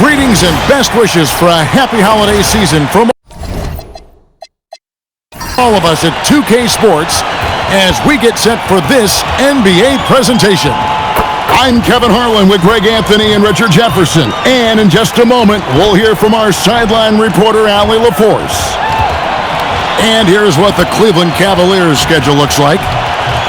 Greetings and best wishes for a happy holiday season from all of us at 2K Sports as we get set for this NBA presentation. I'm Kevin Harlan with Greg Anthony and Richard Jefferson, and in just a moment, we'll hear from our sideline reporter, Allie LaForce. And here's what the Cleveland Cavaliers schedule looks like.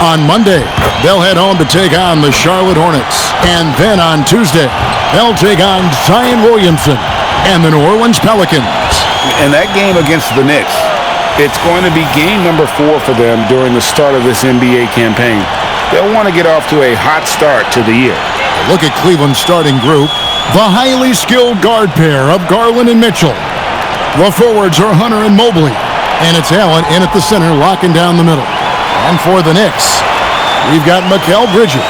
On Monday, they'll head home to take on the Charlotte Hornets. And then on Tuesday, they'll take on Zion Williamson and the New Orleans Pelicans. And that game against the Knicks, it's going to be game number 4 for them during the start of this NBA campaign. They'll want to get off to a hot start to the year. Look at Cleveland's starting group. The highly skilled guard pair of Garland and Mitchell. The forwards are Hunter and Mobley. And it's Allen in at the center, locking down the middle. And for the Knicks, we've got Mikal Bridges.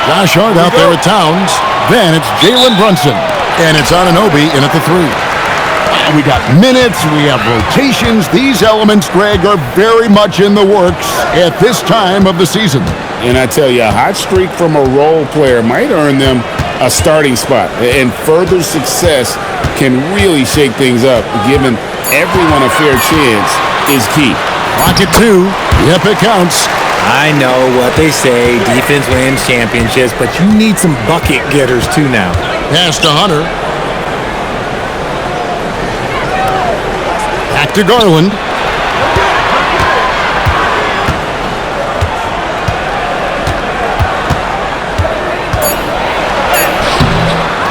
Josh Hart out there at Towns. Then it's Jalen Brunson. And it's Anunoby in at the 3. And we got minutes, we have rotations. These elements, Greg, are very much in the works at this time of the season. And I tell you, a hot streak from a role player might earn them a starting spot. And further success can really shake things up. Giving everyone a fair chance is key. Clock at 2. Yep, it counts. I know what they say, defense wins championships, but you need some bucket getters too now. Pass to Hunter. Back to Garland.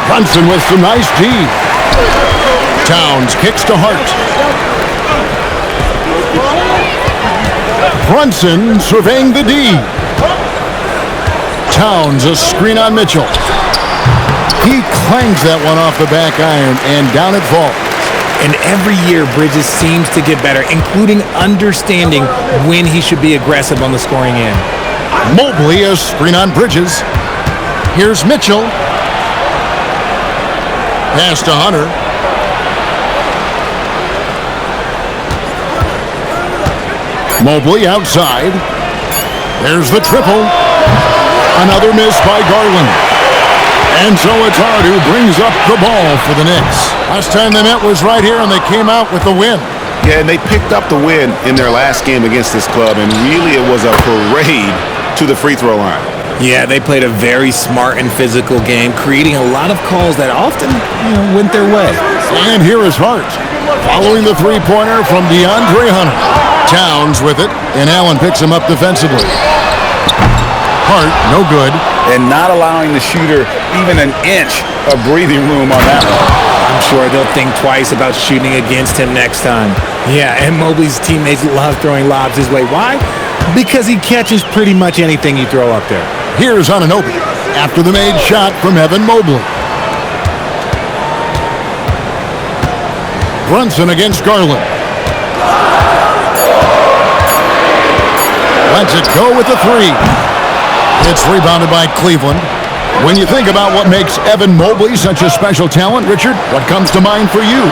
Brunson with some nice D. Towns kicks to Hart. Brunson surveying the D. Towns, a screen on Mitchell. He clangs that one off the back iron, and down it falls. And every year, Bridges seems to get better, including understanding when he should be aggressive on the scoring end. Mobley, a screen on Bridges. Here's Mitchell. Pass to Hunter. Mobley outside. There's the triple. Another miss by Garland. And so it's Hart who brings up the ball for the Knicks. Last time they met was right here, and they came out with the win. Yeah, and they picked up the win in their last game against this club, and really it was a parade to the free throw line. Yeah, they played a very smart and physical game, creating a lot of calls that often went their way. And here is Hart, following the three-pointer from DeAndre Hunter. Towns with it, and Allen picks him up defensively. Hart, no good. And not allowing the shooter even an inch of breathing room on that one. I'm sure they'll think twice about shooting against him next time. Yeah, and Mobley's teammates love throwing lobs his way. Why? Because he catches pretty much anything you throw up there. Here's Anunoby after the made shot from Evan Mobley. Brunson against Garland. Lets it go with the 3. It's rebounded by Cleveland. When you think about what makes Evan Mobley such a special talent, Richard, what comes to mind for you?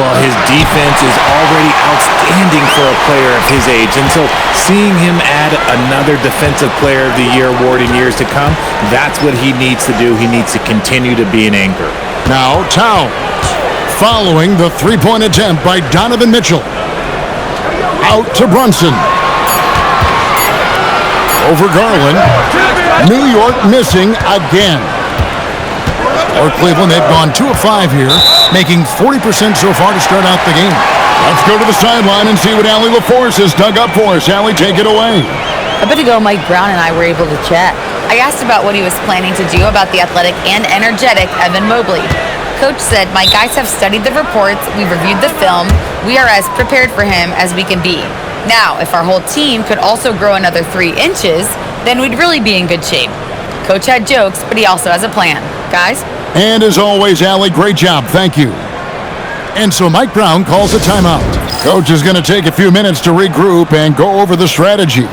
Well, his defense is already outstanding for a player of his age, and so seeing him add another Defensive Player of the Year award in years to come, that's what he needs to do. He needs to continue to be an anchor. Now Towns, following the three-point attempt by Donovan Mitchell. Out to Brunson. Over Garland. New York missing again. For Cleveland, they've gone 2 of 5 here, making 40% so far to start out the game. Let's go to the sideline and see what Allie LaForce has dug up for us. Allie, take it away. A bit ago, Mike Brown and I were able to chat. I asked about what he was planning to do about the athletic and energetic Evan Mobley. Coach said, "My guys have studied the reports, we've reviewed the film, we are as prepared for him as we can be. Now, if our whole team could also grow another 3 inches, then we'd really be in good shape." Coach had jokes, but he also has a plan. Guys? And as always, Allie, great job. Thank you. And so Mike Brown calls a timeout. Coach is going to take a few minutes to regroup and go over the strategy.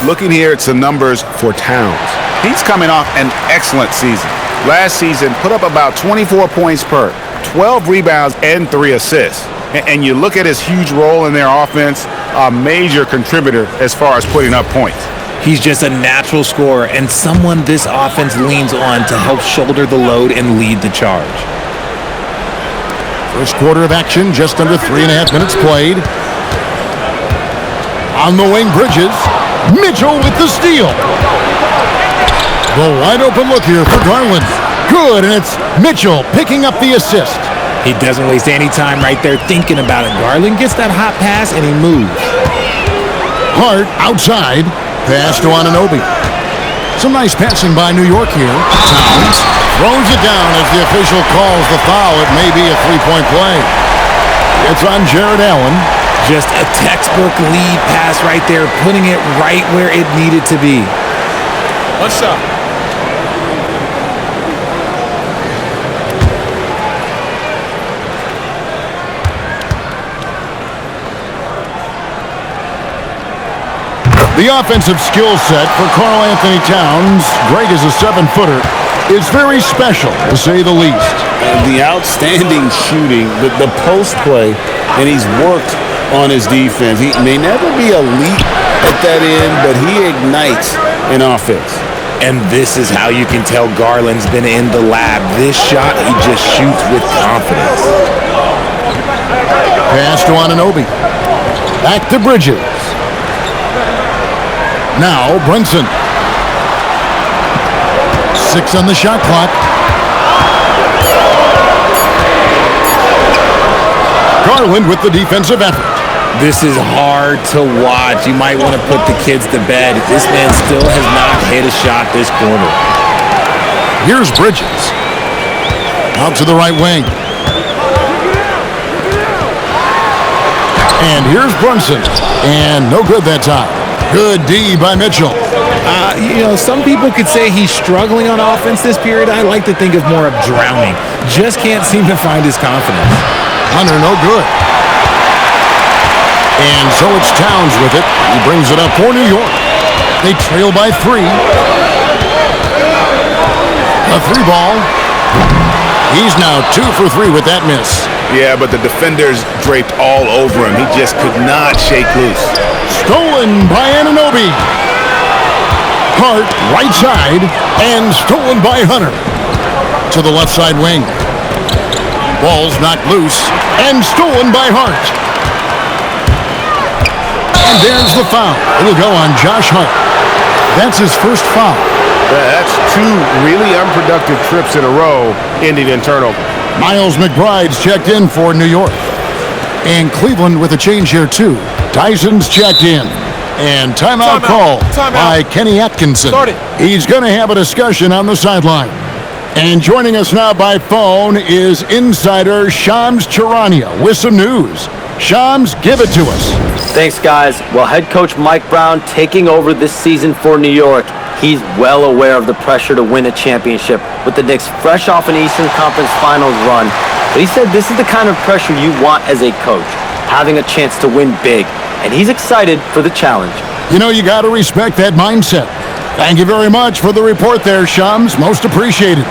Looking here at some numbers for Towns. He's coming off an excellent season. Last season, put up about 24 points per, 12 rebounds, and 3 assists. And you look at his huge role in their offense, a major contributor as far as putting up points. He's just a natural scorer and someone this offense leans on to help shoulder the load and lead the charge. First quarter of action, just under 3.5 minutes played. On the wing, Bridges. Mitchell with the steal. The wide open look here for Garland. Good, and it's Mitchell picking up the assist. He doesn't waste any time right there thinking about it. Garland gets that hot pass and he moves. Hart outside. Pass to Anunoby. Some nice passing by New York here. Towns throws it down as the official calls the foul. It may be a three-point play. It's on Jared Allen. Just a textbook lead pass right there, putting it right where it needed to be. One shot. The offensive skill set for Karl Anthony Towns, great as a 7-footer, is very special, to say the least. The outstanding shooting, the post play, and he's worked on his defense. He may never be elite at that end, but he ignites an offense. And this is how you can tell Garland's been in the lab. This shot, he just shoots with confidence. Pass to Anunoby. Back to Bridges. Now Brunson. 6 on the shot clock. Garland with the defensive effort. This is hard to watch. You might want to put the kids to bed. This man still has not hit a shot this quarter. Here's Bridges. Out to the right wing. And here's Brunson. And no good that time. Good D by Mitchell. Some people could say he's struggling on offense this period. I like to think of more of drowning. Just can't seem to find his confidence. Hunter, no good. And so it's Towns with it. He brings it up for New York. They trail by 3. A 3 ball. He's now 2 for 3 with that miss. Yeah, but the defenders draped all over him. He just could not shake loose. Stolen by Anunoby. Hart right side and stolen by Hunter. To the left side wing. Ball's knocked loose and stolen by Hart. And there's the foul. It'll go on Josh Hart. That's his first foul. That's 2 really unproductive trips in a row ending in turnover. Miles McBride's checked in for New York. And Cleveland with a change here too. Tyson's checked in. And timeout call by Kenny Atkinson. He's going to have a discussion on the sideline. And joining us now by phone is insider Shams Charania with some news. Shams, give it to us. Thanks, guys. Well, head coach Mike Brown taking over this season for New York. He's well aware of the pressure to win a championship with the Knicks fresh off an Eastern Conference Finals run. But he said this is the kind of pressure you want as a coach, having a chance to win big. And he's excited for the challenge. You know, you got to respect that mindset. Thank you very much for the report there, Shams. Most appreciated.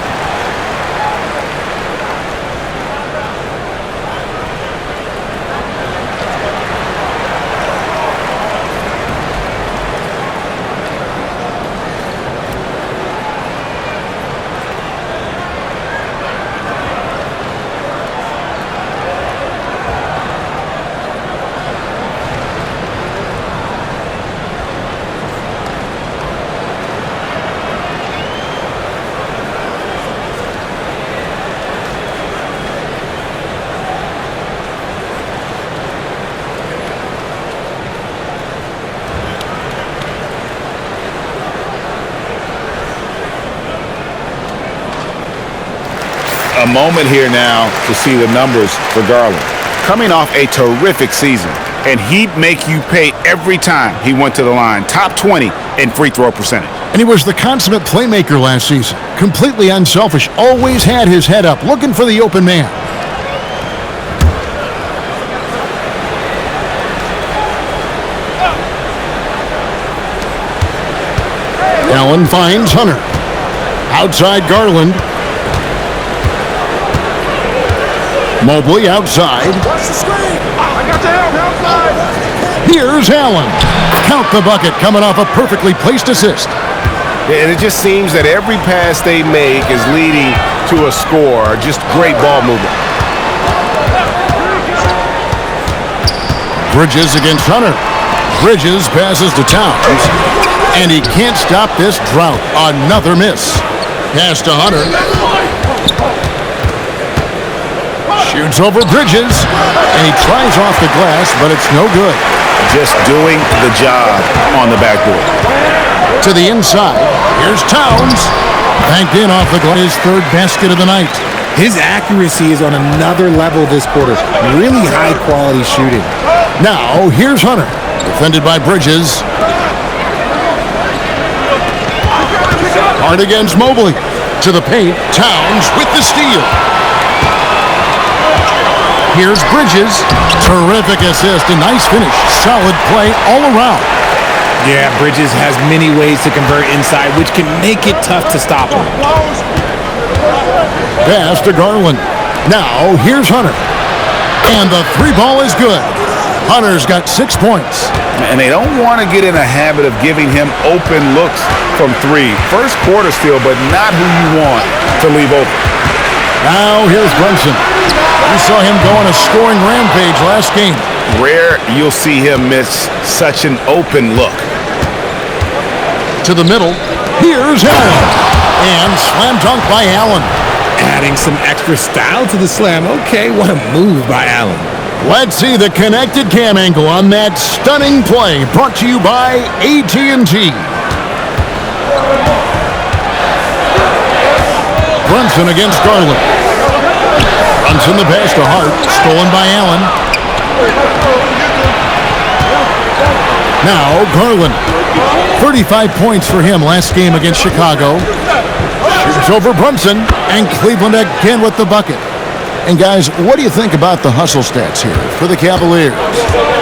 A moment here now to see the numbers for Garland. Coming off a terrific season, and he'd make you pay every time he went to the line. Top 20 in free throw percentage. And he was the consummate playmaker last season. Completely unselfish. Always had his head up, looking for the open man. Allen finds Hunter. Outside Garland. Mobley outside. Here's Allen. Count the bucket coming off a perfectly placed assist. And it just seems that every pass they make is leading to a score. Just great ball movement. Bridges against Hunter. Bridges passes to Towns. And he can't stop this drought. Another miss. Pass to Hunter. Shoots over Bridges. And he tries off the glass, but it's no good. Just doing the job on the backboard. To the inside. Here's Towns. Banked in off the glass. His third basket of the night. His accuracy is on another level this quarter. Really high-quality shooting. Now, here's Hunter. Defended by Bridges. Hard against Mobley. To the paint. Towns with the steal. Here's Bridges. Terrific assist. A nice finish. Solid play all around. Yeah, Bridges has many ways to convert inside, which can make it tough to stop him. Pass to Garland. Now, here's Hunter. And the three ball is good. Hunter's got 6 points. And they don't want to get in a habit of giving him open looks from three. First quarter steal, but not who you want to leave open. Now, here's Brunson. We saw him go on a scoring rampage last game. Rare you'll see him miss such an open look. To the middle. Here's Allen. And slam dunk by Allen. Adding some extra style to the slam. Okay, what a move by Allen. Let's see the connected cam angle on that stunning play. Brought to you by AT&T. Brunson against Garland. Brunson the pass to Hart. Stolen by Allen. Now Garland. 35 points for him last game against Chicago. Shoots over Brunson. And Cleveland again with the bucket. And guys, what do you think about the hustle stats here for the Cavaliers?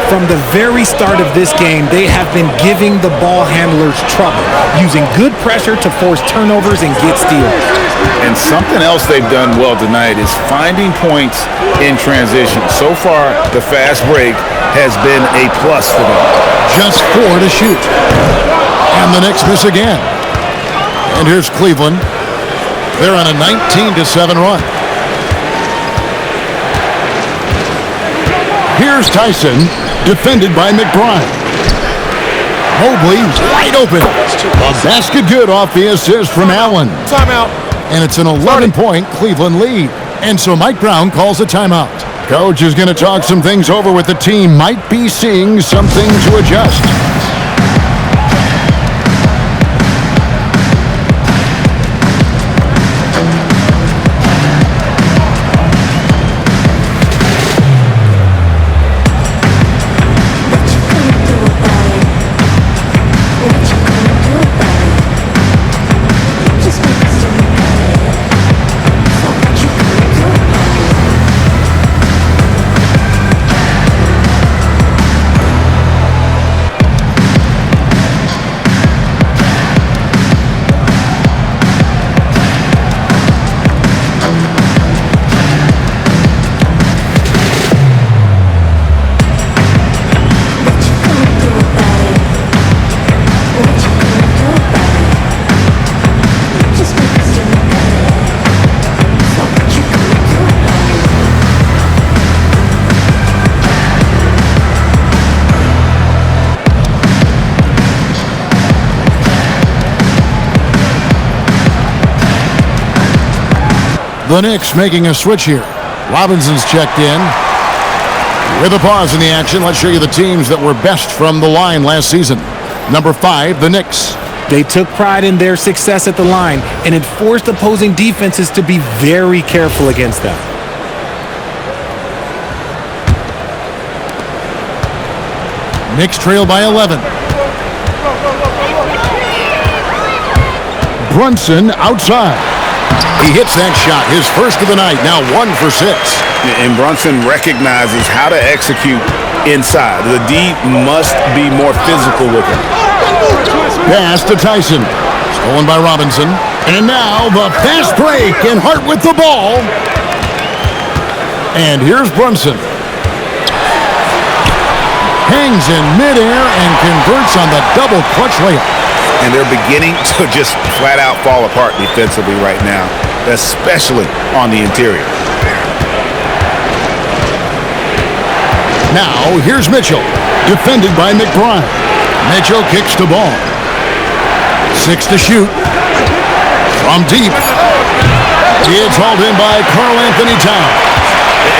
From the very start of this game, they have been giving the ball handlers trouble, using good pressure to force turnovers and get steals. And something else they've done well tonight is finding points in transition. So far, the fast break has been a plus for them. Just 4 to shoot. And the Knicks miss again. And here's Cleveland. They're on a 19-7 run. Here's Tyson, defended by McBride. Mobley wide open. A basket good off the assist from Allen. Timeout. And it's an 11-point Cleveland lead. And so Mike Brown calls a timeout. Coach is going to talk some things over with the team. Might be seeing something to adjust. The Knicks making a switch here. Robinson's checked in. With a pause in the action, let's show you the teams that were best from the line last season. Number 5, the Knicks. They took pride in their success at the line, and it forced opposing defenses to be very careful against them. Knicks trail by 11. Brunson outside. He hits that shot, his first of the night, now 1 for 6. And Brunson recognizes how to execute inside. The D must be more physical with him. Pass to Tyson. Stolen by Robinson. And now the fast break, and Hart with the ball. And here's Brunson. Hangs in midair and converts on the double clutch layup. And they're beginning to just flat out fall apart defensively right now, especially on the interior. Now, here's Mitchell, defended by McBride. Mitchell kicks the ball. 6 to shoot. From deep. It's hauled in by Karl Anthony Towns.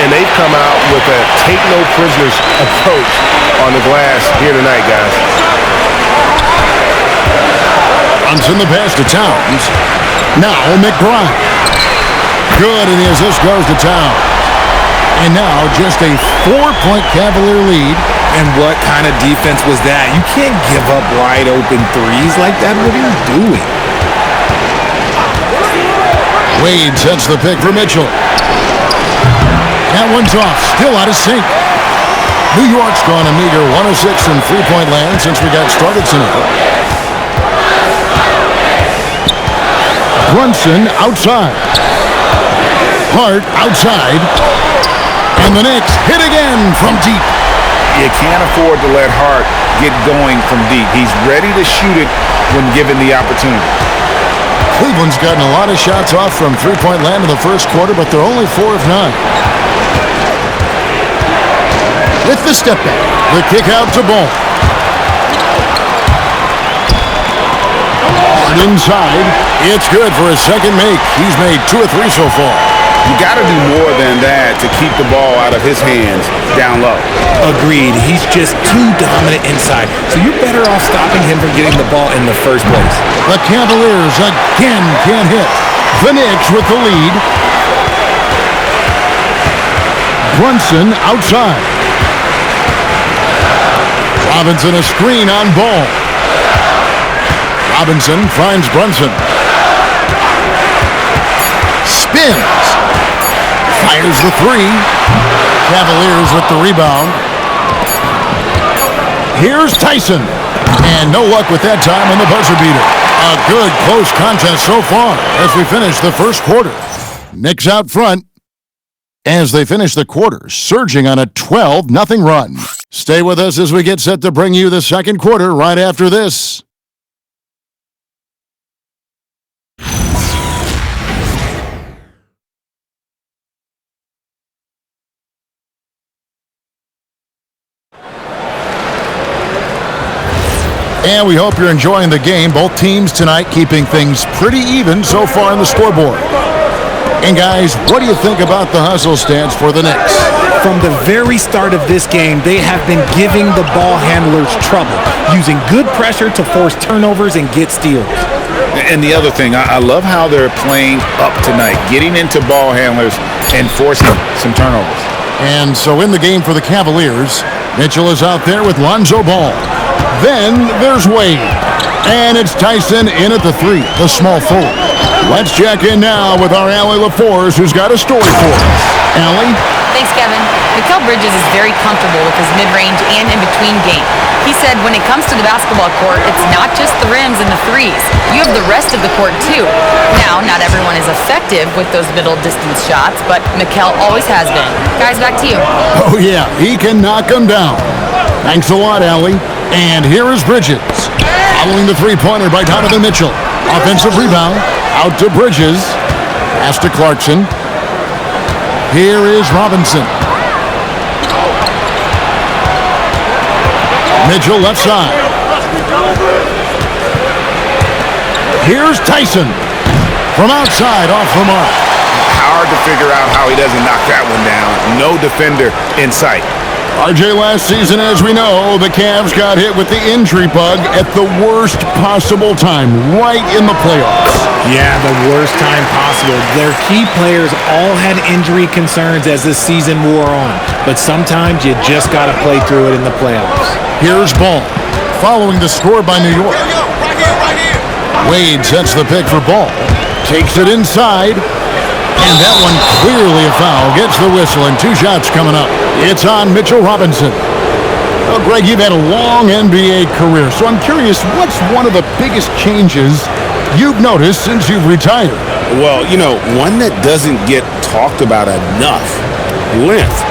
And they've come out with a take-no-prisoners approach on the glass here tonight, guys. Brunson the pass to Towns. Now McBride. Good, and the assist goes to Towns. And now just a 4-point Cavalier lead. And what kind of defense was that? You can't give up wide open threes like that. What are you doing? Wade sets the pick for Mitchell. That one's off, still out of sync. New York's gone a meager 1 of 6 from three-point land since we got started tonight. Brunson outside. Hart outside. And the Knicks hit again from deep. You can't afford to let Hart get going from deep. He's ready to shoot it when given the opportunity. Cleveland's gotten a lot of shots off from three-point land in the first quarter, but they're only 4 of 9. With the step back, the kick out to Ball. Hard inside. It's good for his second make. He's made 2 of 3 so far. You got to do more than that to keep the ball out of his hands down low. Agreed. He's just too dominant inside. So you're better off stopping him from getting the ball in the first place. The Cavaliers again can't hit. The Knicks with the lead. Brunson outside. Robinson a screen on Ball. Robinson finds Brunson. Spins. Fires the 3. Cavaliers with the rebound. Here's Tyson. And no luck with that time on the buzzer beater. A good close contest so far as we finish the first quarter. Knicks out front as they finish the quarter, surging on a 12-0 run. Stay with us as we get set to bring you the second quarter right after this. And we hope you're enjoying the game. Both teams tonight keeping things pretty even so far on the scoreboard. And guys, what do you think about the hustle stats for the Knicks? From the very start of this game, they have been giving the ball handlers trouble, using good pressure to force turnovers and get steals. And the other thing, I love how they're playing up tonight, getting into ball handlers and forcing some turnovers. And so in the game for the Cavaliers, Mitchell is out there with Lonzo Ball. Then there's Wade. And it's Tyson in at the 3, the small forward. Let's check in now with our Allie LaForce, who's got a story for us. Allie? Thanks, Kevin. Mikal Bridges is very comfortable with his mid-range and in-between game. He said when it comes to the basketball court, it's not just the rims and the threes. You have the rest of the court, too. Now, not everyone is effective with those middle-distance shots, but Mikal always has been. Guys, back to you. Oh, yeah, he can knock them down. Thanks a lot, Allie. And here is Bridges. Following the three-pointer by Donovan Mitchell. Offensive rebound. Out to Bridges. Pass to Clarkson. Here is Robinson. Mitchell left side. Here's Tyson. From outside, off the mark. Hard to figure out how he doesn't knock that one down. No defender in sight. RJ, last season, as we know, the Cavs got hit with the injury bug at the worst possible time, right in the playoffs. Yeah, the worst time possible. Their key players all had injury concerns as the season wore on. But sometimes you just got to play through it in the playoffs. Here's Ball, following the score by New York. Wade sets the pick for Ball. Takes it inside. And that one clearly a foul. Gets the whistle, and 2 shots coming up. It's on Mitchell Robinson. Well, Greg, you've had a long NBA career, so I'm curious, what's one of the biggest changes you've noticed since you've retired? Well, one that doesn't get talked about enough, length.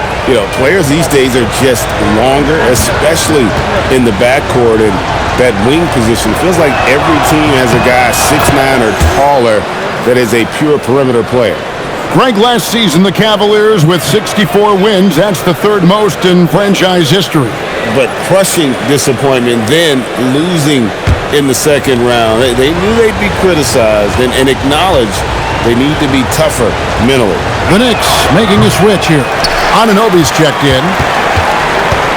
Players these days are just longer, especially in the backcourt, and that wing position. Feels like every team has a guy 6'9" or taller that is a pure perimeter player. Greg, last season the Cavaliers with 64 wins. That's the third most in franchise history. But crushing disappointment, then losing in the second round. They knew they'd be criticized and acknowledged they need to be tougher mentally. The Knicks making a switch here. Anunoby's checked in.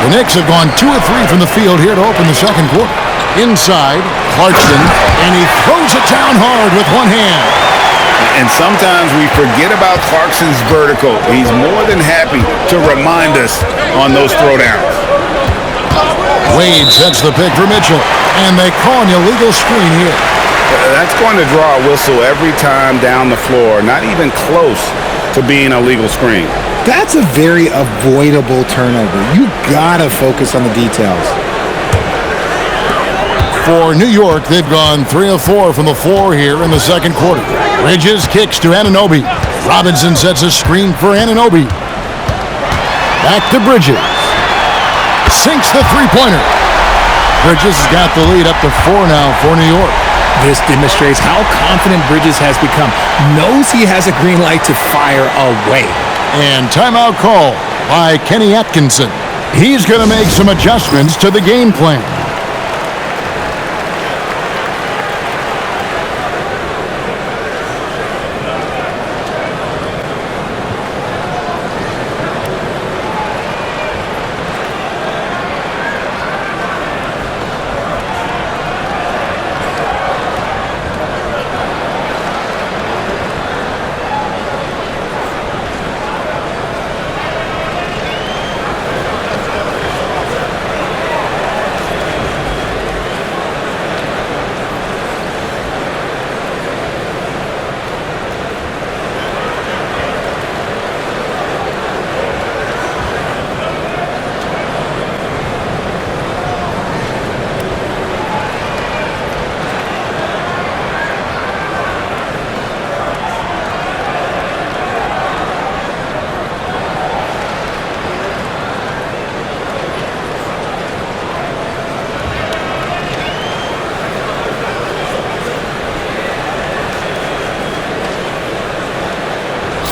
The Knicks have gone 2 of 3 from the field here to open the second quarter. Inside, Clarkson, and he throws it down hard with one hand. And sometimes we forget about Clarkson's vertical. He's more than happy to remind us on those throwdowns. Wade sets the pick for Mitchell, and they call an illegal screen here. That's going to draw a whistle every time down the floor, not even close to being a legal screen. That's a very avoidable turnover. You gotta focus on the details. For New York, they've gone 3 of 4 from the floor here in the second quarter. Bridges kicks to Anunoby. Robinson sets a screen for Anunoby. Back to Bridges. Sinks the three-pointer. Bridges has got the lead up to 4 now for New York. This demonstrates how confident Bridges has become. Knows he has a green light to fire away. And timeout call by Kenny Atkinson. He's going to make some adjustments to the game plan.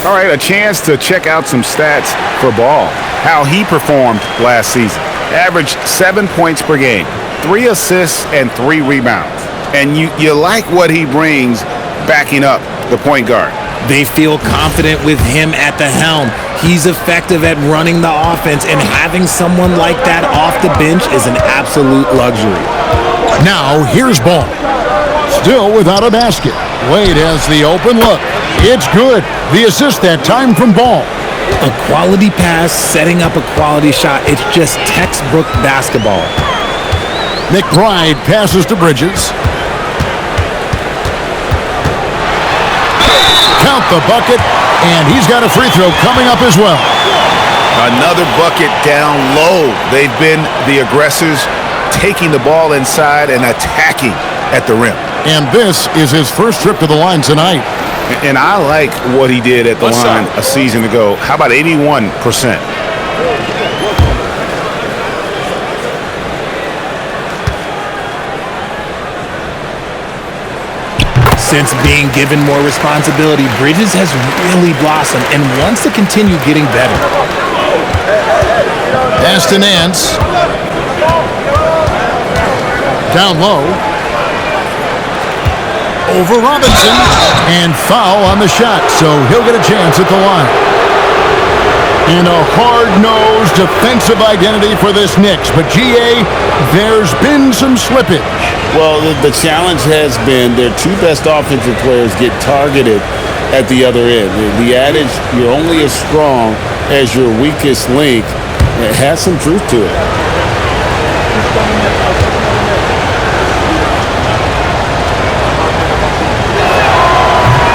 All right, a chance to check out some stats for Ball. How he performed last season. Averaged 7 points per game, 3 assists, and 3 rebounds. And you like what he brings backing up the point guard. They feel confident with him at the helm. He's effective at running the offense, and having someone like that off the bench is an absolute luxury. Now, here's Ball. Still without a basket. Wade has the open look. It's good. The assist that time from Ball. A quality pass, setting up a quality shot. It's just textbook basketball. McBride passes to Bridges. Count the bucket, and he's got a free throw coming up as well. Another bucket down low. They've been the aggressors, taking the ball inside and attacking at the rim. And this is his first trip to the line tonight. And I like what he did at the line a season ago. How about 81%? Since being given more responsibility, Bridges has really blossomed and wants to continue getting better. Pass to Nance. Down low. Over Robinson, and foul on the shot, so he'll get a chance at the line. And a hard-nosed defensive identity for this Knicks, but GA, there's been some slippage. Well, the challenge has been their 2 best offensive players get targeted at the other end. The adage, you're only as strong as your weakest link, it has some truth to it.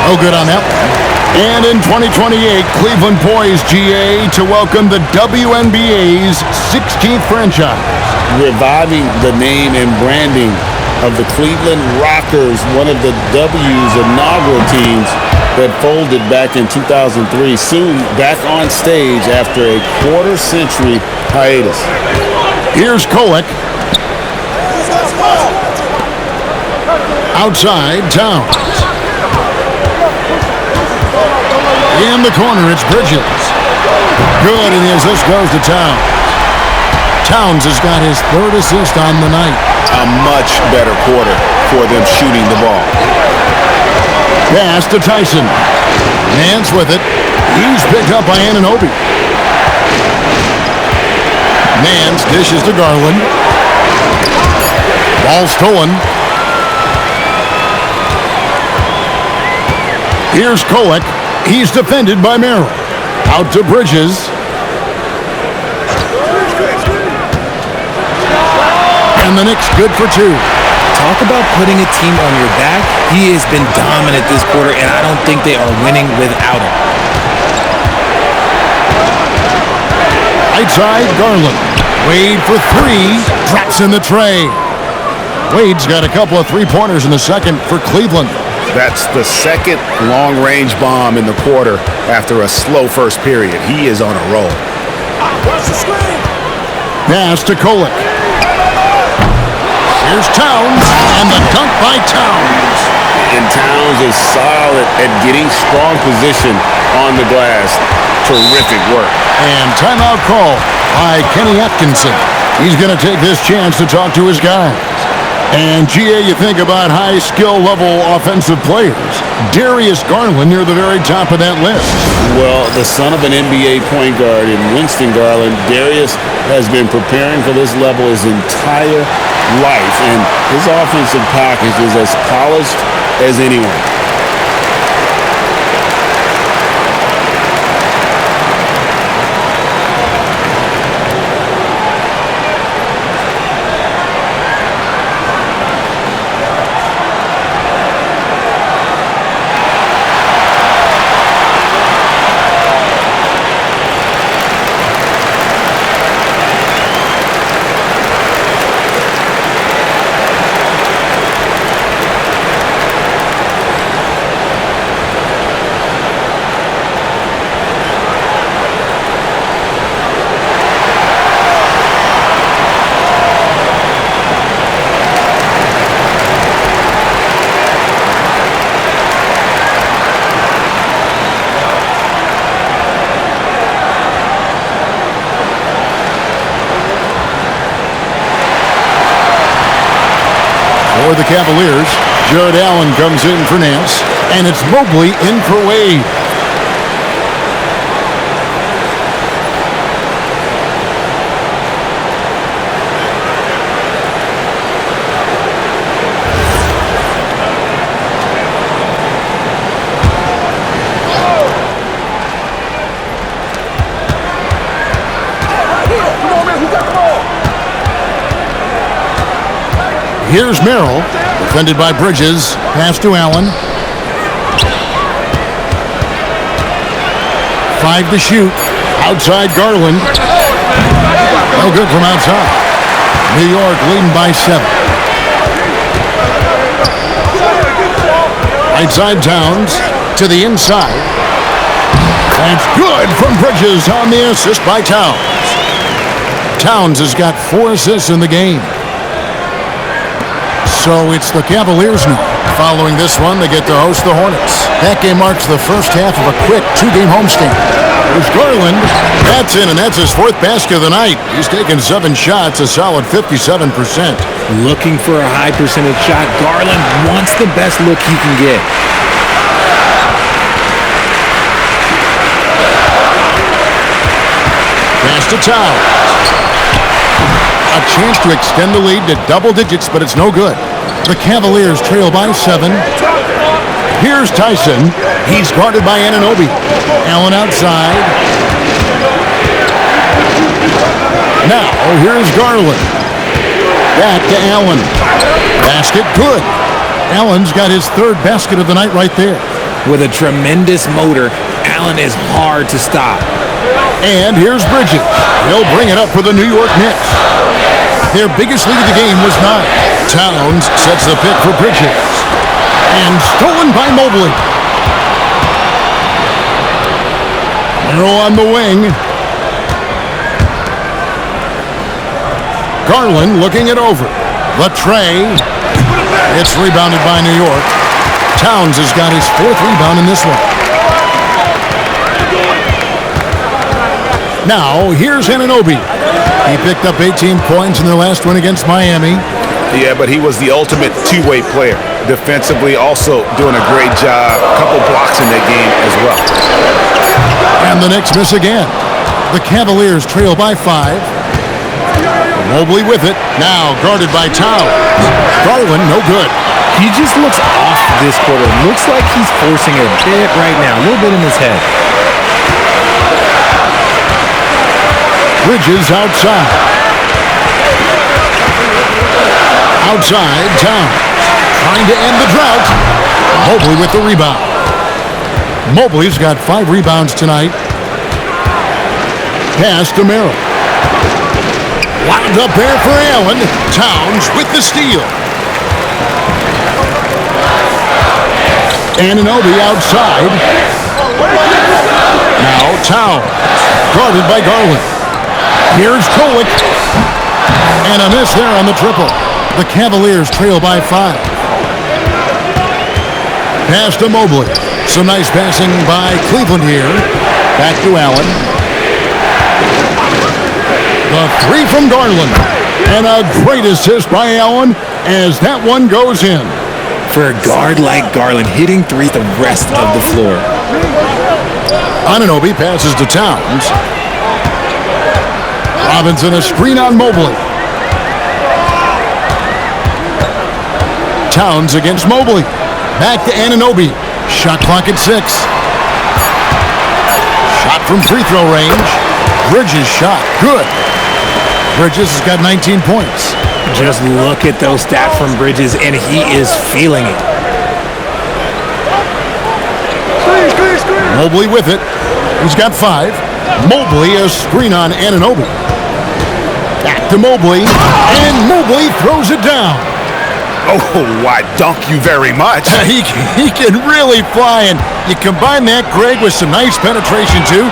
Oh, good on that one. And in 2028, Cleveland poised, GA, to welcome the WNBA's 16th franchise. Reviving the name and branding of the Cleveland Rockers, one of the W's inaugural teams that folded back in 2003, soon back on stage after a quarter-century hiatus. Here's Kolek. Outside, Towns. In the corner, it's Bridges. Good, and the assist goes to Towns. Towns has got his third assist on the night. A much better quarter for them shooting the ball. Pass to Tyson. Nance with it. He's picked up by Anunoby. Nance dishes to Garland. Ball stolen. Here's Kolek. He's defended by Merrill. Out to Bridges. And the Knicks good for two. Talk about putting a team on your back. He has been dominant this quarter, and I don't think they are winning without him. Right side, Garland. Wade for three. Drops in the tray. Wade's got a couple of three-pointers in the second for Cleveland. That's the second long-range bomb in the quarter after a slow first period. He is on a roll. Pass to Kolek. Here's Towns, and the dunk by Towns. And Towns is solid at getting strong position on the glass. Terrific work. And timeout call by Kenny Atkinson. He's going to take this chance to talk to his guys. And, GA, you think about high skill level offensive players. Darius Garland near the very top of that list. Well, the son of an NBA point guard in Winston Garland, Darius has been preparing for this level his entire life, and his offensive package is as polished as anyone. For the Cavaliers, Jared Allen comes in for Nance, and it's Mobley in for Wade. Here's Merrill, defended by Bridges. Pass to Allen. 5 to shoot. Outside Garland. No good from outside. New York leading by 7. Right side Towns to the inside. That's good from Bridges on the assist by Towns. Towns has got 4 assists in the game. So it's the Cavaliers now. Following this one, they get to host the Hornets. That game marks the first half of a quick 2-game homestand. There's Garland. That's in, and that's his 4th basket of the night. He's taken 7 shots, a solid 57%. Looking for a high percentage shot. Garland wants the best look he can get. Pass to Towns. A chance to extend the lead to double digits, but it's no good. The Cavaliers trail by 7. Here's Tyson. He's guarded by Anunoby. Allen outside. Now, here's Garland. Back to Allen. Basket good. Allen's got his 3rd basket of the night right there. With a tremendous motor, Allen is hard to stop. And here's Bridges. He'll bring it up for the New York Knicks. Their biggest lead of the game was 9. Towns sets the pick for Bridges. And stolen by Mobley. Merrill on the wing. Garland looking it over. The tray. It's rebounded by New York. Towns has got his 4th rebound in this one. Now, here's Anunoby. He picked up 18 points in their last win against Miami. Yeah, but he was the ultimate two-way player. Defensively, also doing a great job. A couple blocks in that game as well. And the Knicks miss again. The Cavaliers trail by 5. Mobley with it. Now guarded by Towns. Garland, no good. He just looks off this quarter. Looks like he's forcing it a bit right now. A little bit in his head. Bridges outside. Outside, Towns. Trying to end the drought. Mobley with the rebound. Mobley's got 5 rebounds tonight. Pass to Merrill. Wound up there for Allen. Towns with the steal. Anunoby outside. Now Towns. Guarded by Garland. Here's Kolek. And a miss there on the triple. The Cavaliers trail by 5. Pass to Mobley. Some nice passing by Cleveland here. Back to Allen. The 3 from Garland. And a great assist by Allen as that one goes in. For a guard like Garland, hitting 3 the rest of the floor. Anunoby passes to Towns. Robinson a screen on Mobley. Towns against Mobley. Back to Anunoby. Shot clock at 6. Shot from free throw range. Bridges shot. Good. Bridges has got 19 points. Just look at those stats from Bridges, and he is feeling it. Mobley with it. He's got 5. Mobley a screen on Anunoby. Back to Mobley. And Mobley throws it down. Oh, why, dunk you very much. He can really fly, and you combine that, Greg, with some nice penetration, too,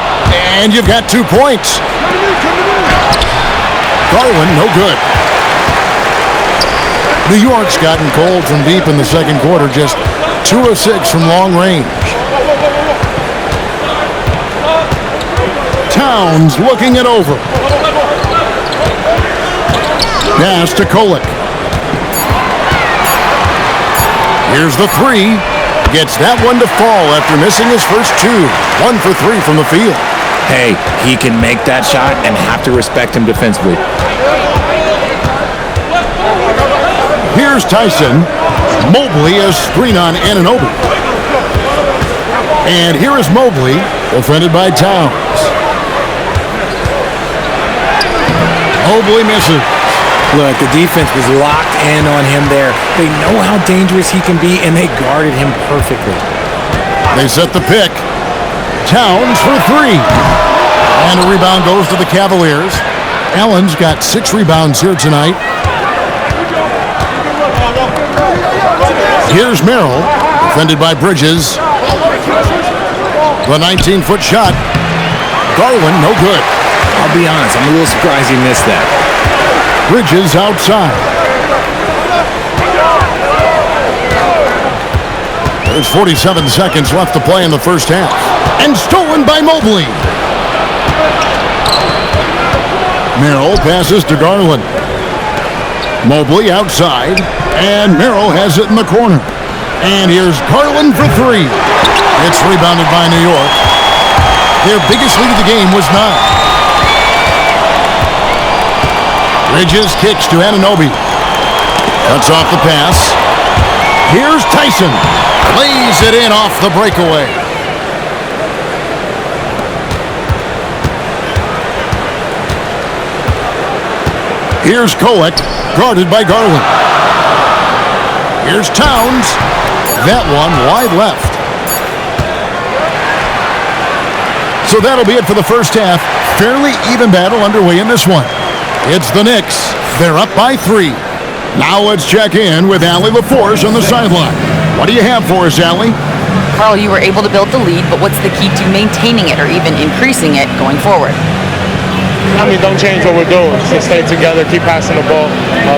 and you've got 2 points. Garland, no good. New York's gotten cold from deep in the second quarter, just 2 of 6 from long range. Towns looking it over. Pass to Kolek. Here's the 3. Gets that one to fall after missing his first 2. 1 for 3 from the field. Hey, he can make that shot and have to respect him defensively. Here's Tyson. Mobley a screen on Anunoby. And here is Mobley, defended by Towns. Mobley misses. Look, the defense was locked in on him there. They know how dangerous he can be, and they guarded him perfectly. They set the pick. Towns for 3. And a rebound goes to the Cavaliers. Allen's got 6 rebounds here tonight. Here's Merrill, defended by Bridges. The 19-foot shot. Garland, no good. I'll be honest, I'm a little surprised he missed that. Bridges outside. There's 47 seconds left to play in the first half. And stolen by Mobley. Merrill passes to Garland. Mobley outside. And Merrill has it in the corner. And here's Garland for 3. It's rebounded by New York. Their biggest lead of the game was 9. Bridges kicks to Anunoby. Cuts off the pass. Here's Tyson. Lays it in off the breakaway. Here's Kolek, guarded by Garland. Here's Towns. That one wide left. So that'll be it for the first half. Fairly even battle underway in this one. It's the Knicks. They're up by 3. Now let's check in with Allie LaForce on the sideline. What do you have for us, Allie? Carl, you were able to build the lead, but what's the key to maintaining it or even increasing it going forward? I mean, don't change what we're doing. Just stay together, keep passing the ball,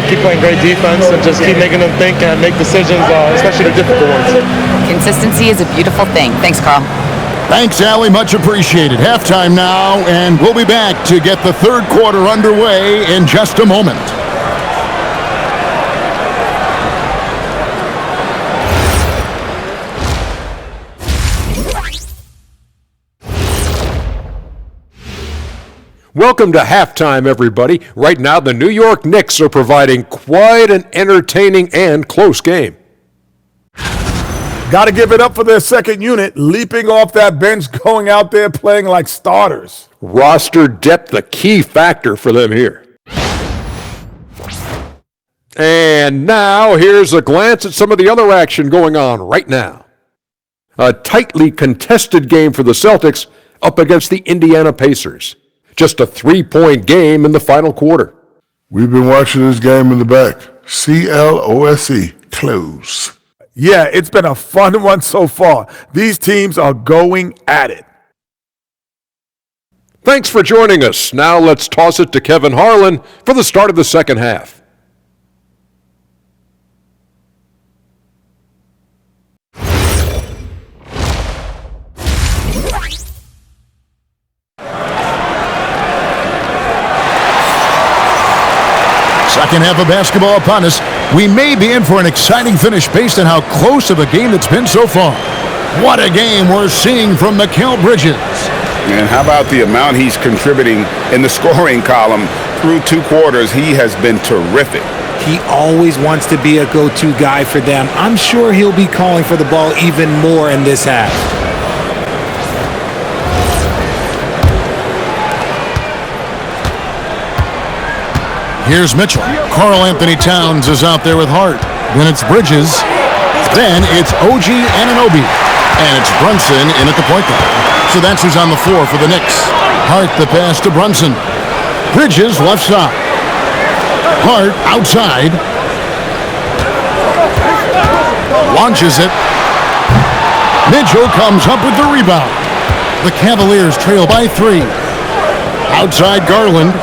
keep playing great defense, and just keep making them think and make decisions, especially the difficult ones. Consistency is a beautiful thing. Thanks, Carl. Thanks, Allie. Much appreciated. Halftime now, and we'll be back to get the third quarter underway in just a moment. Welcome to halftime, everybody. Right now, the New York Knicks are providing quite an entertaining and close game. Got to give it up for their second unit, leaping off that bench, going out there playing like starters. Roster depth, a key factor for them here. And now, here's a glance at some of the other action going on right now. A tightly contested game for the Celtics up against the Indiana Pacers. Just a 3-point game in the final quarter. We've been watching this game in the back. CLOSE, close. Yeah, it's been a fun one so far. These teams are going at it. Thanks for joining us. Now let's toss it to Kevin Harlan for the start of the second half. Second half of basketball upon us. We may be in for an exciting finish based on how close of a game it's been so far. What a game we're seeing from Mikal Bridges. And how about the amount he's contributing in the scoring column through 2 quarters? He has been terrific. He always wants to be a go-to guy for them. I'm sure he'll be calling for the ball even more in this half. Here's Mitchell. Karl Anthony Towns is out there with Hart. Then it's Bridges. Then it's OG Anunoby. And it's Brunson in at the point guard. So that's who's on the floor for the Knicks. Hart the pass to Brunson. Bridges left side. Hart outside. Launches it. Mitchell comes up with the rebound. The Cavaliers trail by 3. Outside Garland.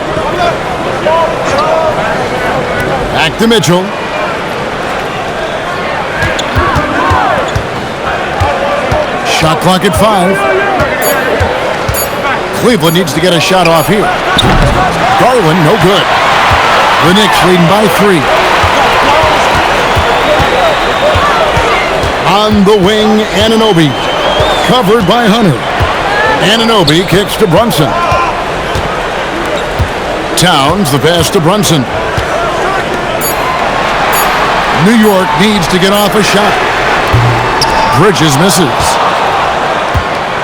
Back to Mitchell. Shot clock at 5. Cleveland needs to get a shot off here. Garland, no good. The Knicks leading by 3. On the wing, Anunoby. Covered by Hunter. Anunoby kicks to Brunson. Towns, the pass to Brunson. New York needs to get off a shot. Bridges misses.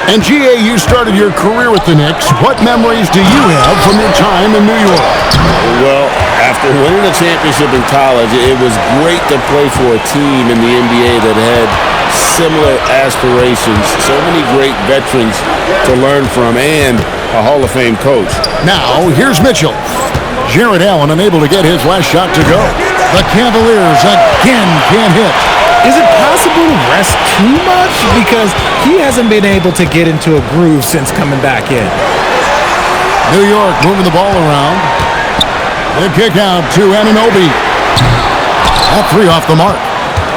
And G.A., you started your career with the Knicks. What memories do you have from your time in New York? Well, after winning the championship in college, it was great to play for a team in the NBA that had similar aspirations. So many great veterans to learn from and a Hall of Fame coach. Now, here's Mitchell. Jared Allen unable to get his last shot to go. The Cavaliers again can't hit. Is it possible to rest too much? Because he hasn't been able to get into a groove since coming back in. New York moving the ball around. The kick out to Anunoby. That 3 off the mark.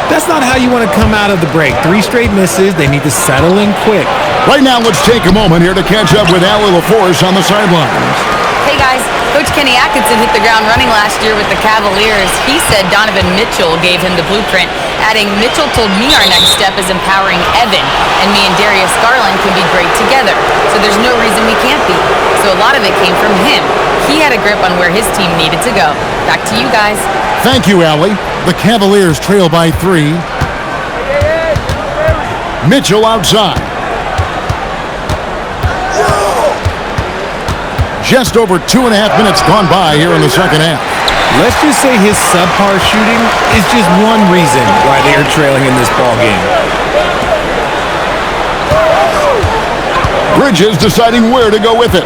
That's not how you want to come out of the break. 3 straight misses. They need to settle in quick. Right now, let's take a moment here to catch up with Allie LaForce on the sidelines. Hey guys, Coach Kenny Atkinson hit the ground running last year with the Cavaliers. He said Donovan Mitchell gave him the blueprint, adding, Mitchell told me our next step is empowering Evan, and me and Darius Garland can be great together. So there's no reason we can't be. So a lot of it came from him. He had a grip on where his team needed to go. Back to you guys. Thank you, Allie. The Cavaliers trail by 3. Mitchell outside. Just over 2.5 minutes gone by here in the second half. Let's just say his subpar shooting is just one reason why they are trailing in this ball game. Bridges deciding where to go with it.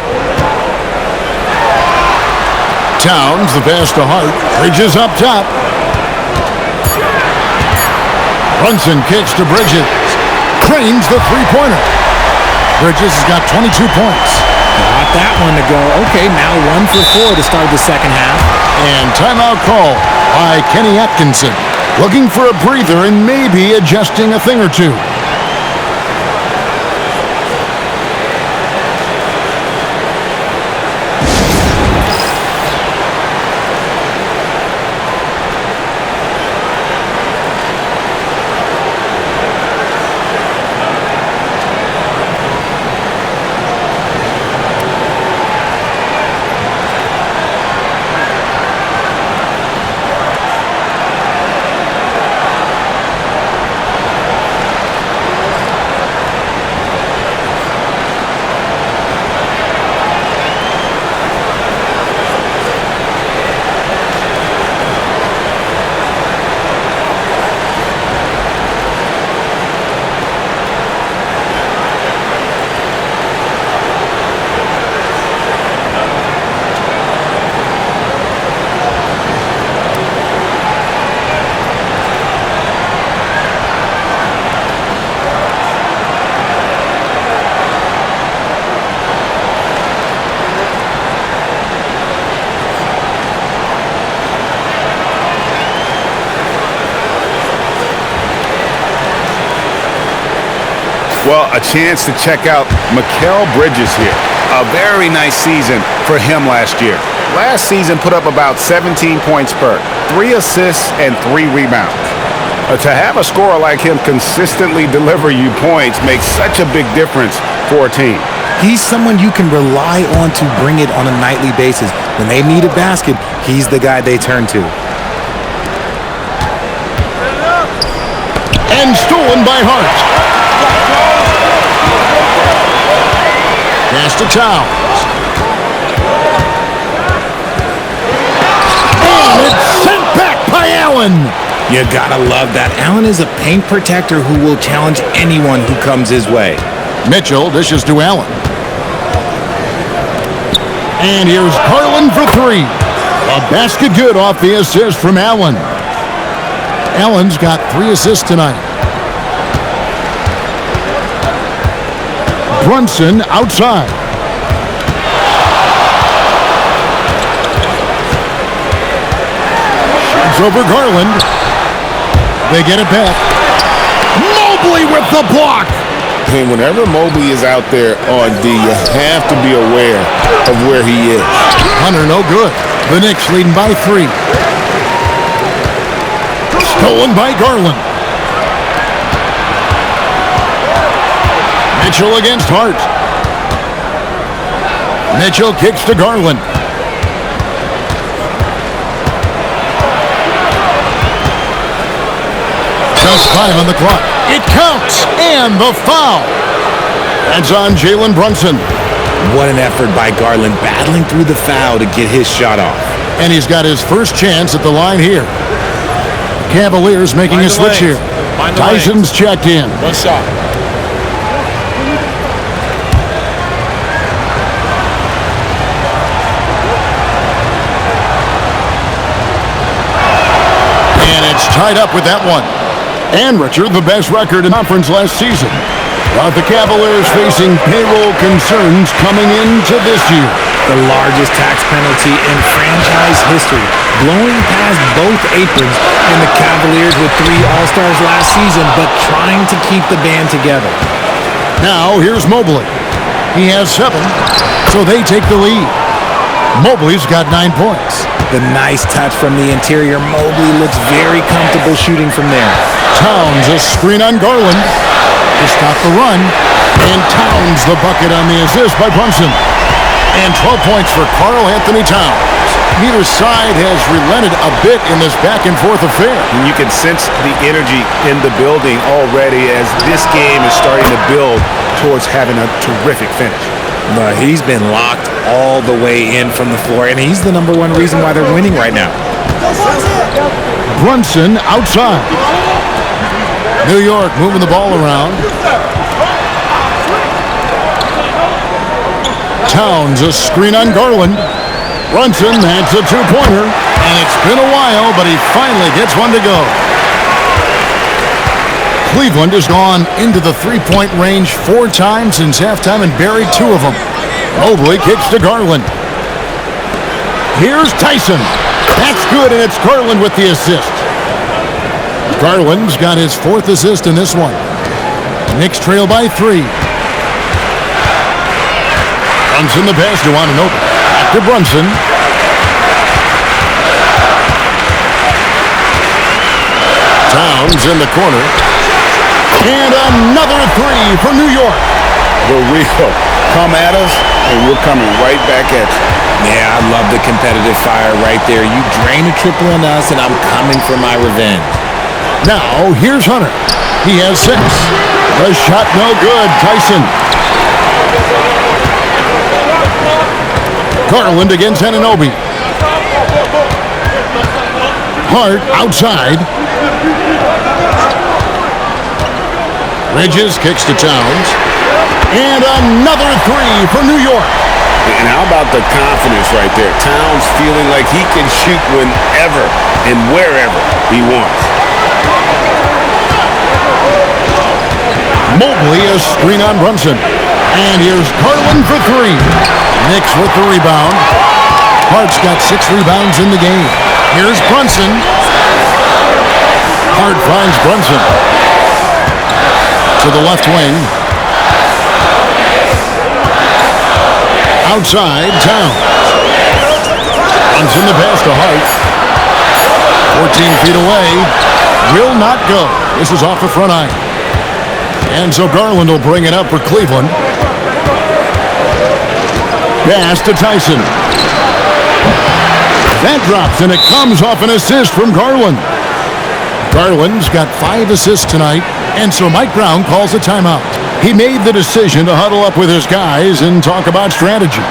Towns, the pass to Hart. Bridges up top. Brunson kicks to Bridges. Cranes the three-pointer. Bridges has got 22 points. Got that one to go. Okay, now 1 for 4 to start the second half. And timeout call by Kenny Atkinson. Looking for a breather and maybe adjusting a thing or two. Well, a chance to check out Mikal Bridges here. A very nice season for him last year. Last season put up about 17 points per, 3 assists and 3 rebounds. To have a scorer like him consistently deliver you points makes such a big difference for a team. He's someone you can rely on to bring it on a nightly basis. When they need a basket, he's the guy they turn to. And stolen by Hart. Pass to Towns. And it's sent back by Allen. You gotta love that. Allen is a paint protector who will challenge anyone who comes his way. Mitchell dishes to Allen. And here's Garland for 3. A basket good off the assist from Allen. Allen's got 3 assists tonight. Brunson outside. Shoots over Garland. They get it back. Mobley with the block. And whenever Mobley is out there on D, you have to be aware of where he is. Hunter no good. The Knicks leading by 3. Stolen by Garland. Mitchell against Hart. Mitchell kicks to Garland. Just 5 on the clock. It counts, and the foul. That's on Jalen Brunson. What an effort by Garland, battling through the foul to get his shot off. And he's got his first chance at the line here. Cavaliers making a switch here. Tyson's checked in. One shot. And it's tied up with that one. And Richard, the best record in conference last season. But the Cavaliers facing payroll concerns coming into this year. The largest tax penalty in franchise history, blowing past both aprons, and the Cavaliers with 3 All-Stars last season, but trying to keep the band together. Now here's Mobley. He has 7, so they take the lead. Mobley's got 9 points. The nice touch from the interior. Mobley looks very comfortable shooting from there. Towns a screen on Garland to stop the run. And Towns the bucket on the assist by Brunson. And 12 points for Karl Anthony Towns. Neither side has relented a bit in this back-and-forth affair. And you can sense the energy in the building already as this game is starting to build towards having a terrific finish. But he's been locked all the way in from the floor, and he's the #1 reason why they're winning right now. Brunson outside. New York moving the ball around. Towns a screen on Garland. Brunson, that's a 2-pointer. And it's been a while, but he finally gets one to go. Cleveland has gone into the three-point range 4 times since halftime and buried 2 of them. Mobley kicks to Garland. Here's Tyson. That's good, and it's Garland with the assist. Garland's got his 4th assist in this one. Knicks trail by 3. Brunson the pass to Anunoby. Back to Brunson. Towns in the corner. And another 3 for New York. The real come at us, and we're coming right back at you. Yeah, I love the competitive fire right there. You drain a triple on us, and I'm coming for my revenge. Now, here's Hunter. He has 6. The shot no good. Tyson. Garland against Anunoby. Hart outside. Bridges kicks to Towns. And another 3 for New York. And how about the confidence right there? Towns feeling like he can shoot whenever and wherever he wants. Mobley a screen on Brunson. And here's Garland for 3. Knicks with the rebound. Hart's got 6 rebounds in the game. Here's Brunson. Hart finds Brunson. To the left wing. Outside, Towns. Brunson the pass to Hart. 14 feet away. Will not go. This is off the front iron. And so Garland will bring it up for Cleveland. Pass to Tyson. That drops, and it comes off an assist from Garland. Garland's got 5 assists tonight, and so Mike Brown calls a timeout. He made the decision to huddle up with his guys and talk about strategy.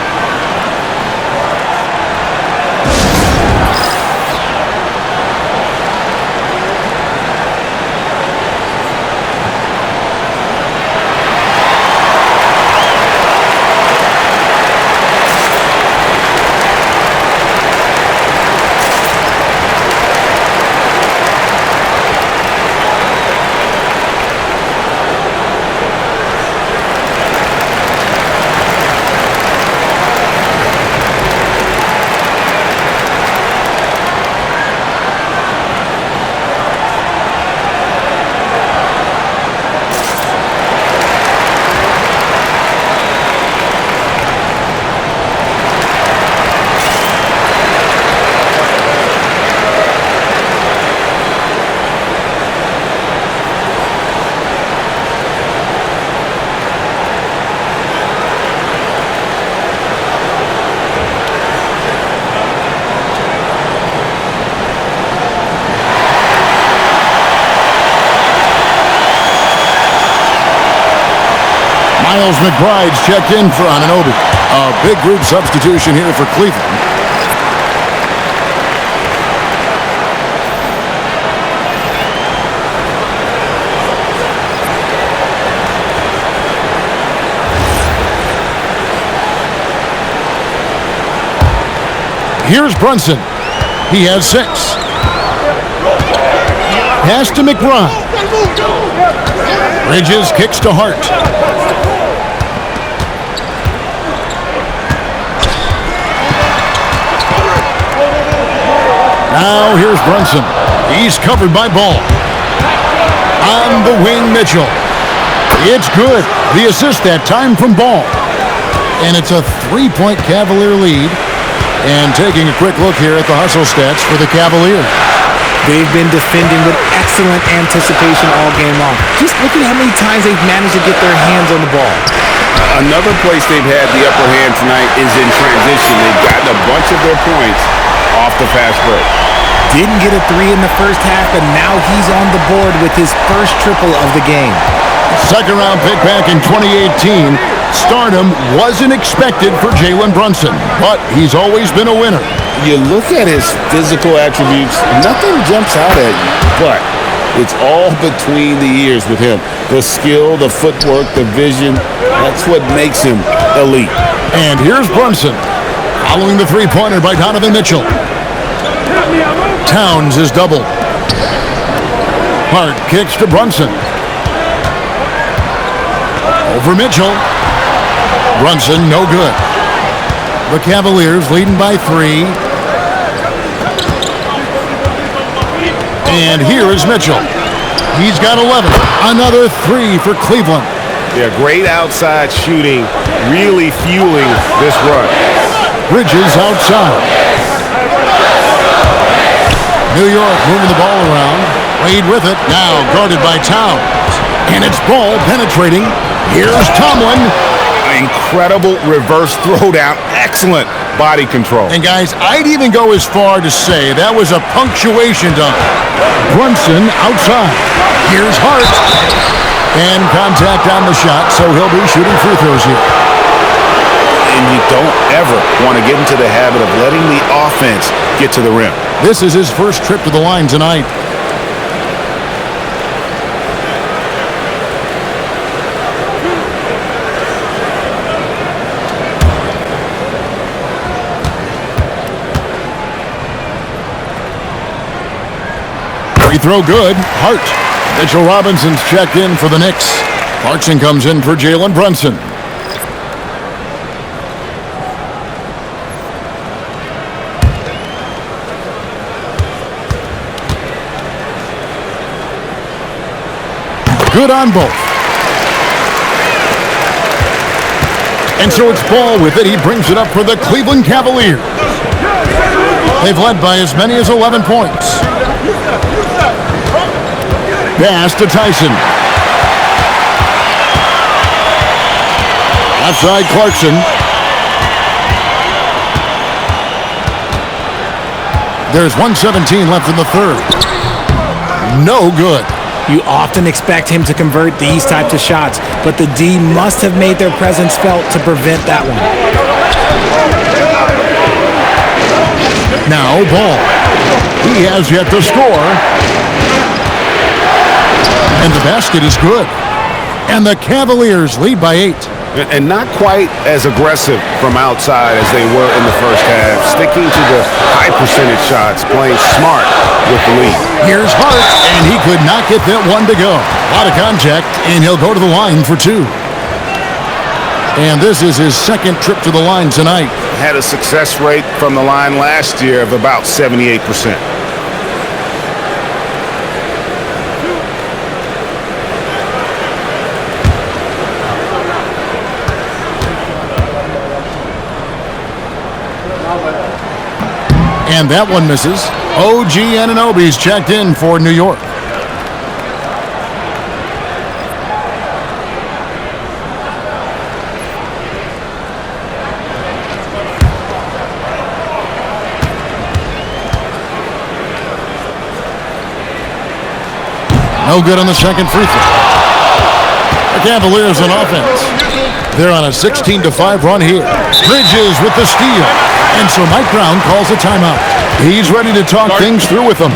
Miles McBride's checked in for Anunoby. A big group substitution here for Cleveland. Here's Brunson. He has 6. Pass to McBride. Bridges kicks to Hart. Now here's Brunson. He's covered by Ball. On the wing, Mitchell. It's good. The assist that time from Ball. And it's a 3-point Cavalier lead. And taking a quick look here at the hustle stats for the Cavaliers. They've been defending with excellent anticipation all game long. Just look at how many times they've managed to get their hands on the ball. Another place they've had the upper hand tonight is in transition. They've gotten a bunch of their points off the fast break. Didn't get a 3 in the first half, but now he's on the board with his first triple of the game. Second-round pick back in 2018. Stardom wasn't expected for Jalen Brunson, but he's always been a winner. You look at his physical attributes, nothing jumps out at you, but it's all between the ears with him. The skill, the footwork, the vision, that's what makes him elite. And here's Brunson, following the three-pointer by Donovan Mitchell. Towns is doubled. Hart kicks to Brunson. Over Mitchell. Brunson, no good. The Cavaliers leading by 3. And here is Mitchell. He's got 11. Another 3 for Cleveland. Yeah, great outside shooting, really fueling this run. Bridges outside. New York moving the ball around. Wade with it. Now guarded by Towns. And it's ball penetrating. Here's Tomlin. Incredible reverse throwdown. Excellent body control. And guys, I'd even go as far to say that was a punctuation dunk. Brunson outside. Here's Hart. And contact on the shot, so he'll be shooting free throws here. And you don't ever want to get into the habit of letting the offense get to the rim. This is his first trip to the line tonight. Free throw good. Hart. Mitchell Robinson's checked in for the Knicks. Clarkson comes in for Jalen Brunson. Good on both. And so it's Ball with it. He brings it up for the Cleveland Cavaliers. They've led by as many as 11 points. Pass to Tyson. Outside Clarkson. There's 1:17 left in the third. No good. You often expect him to convert these types of shots, but the D must have made their presence felt to prevent that one. Now Ball. He has yet to score. And the basket is good. And the Cavaliers lead by 8. And not quite as aggressive from outside as they were in the first half. Sticking to the high percentage shots, playing smart with the lead. Here's Hart, and he could not get that one to go. A lot of contact, and he'll go to the line for 2. And this is his second trip to the line tonight. Had a success rate from the line last year of about 78%. And that one misses. OG Anunoby's checked in for New York. No good on the second free throw. The Cavaliers on offense. They're on a 16-5 run here. Bridges with the steal. And so Mike Brown calls a timeout. He's ready to talk things through with them.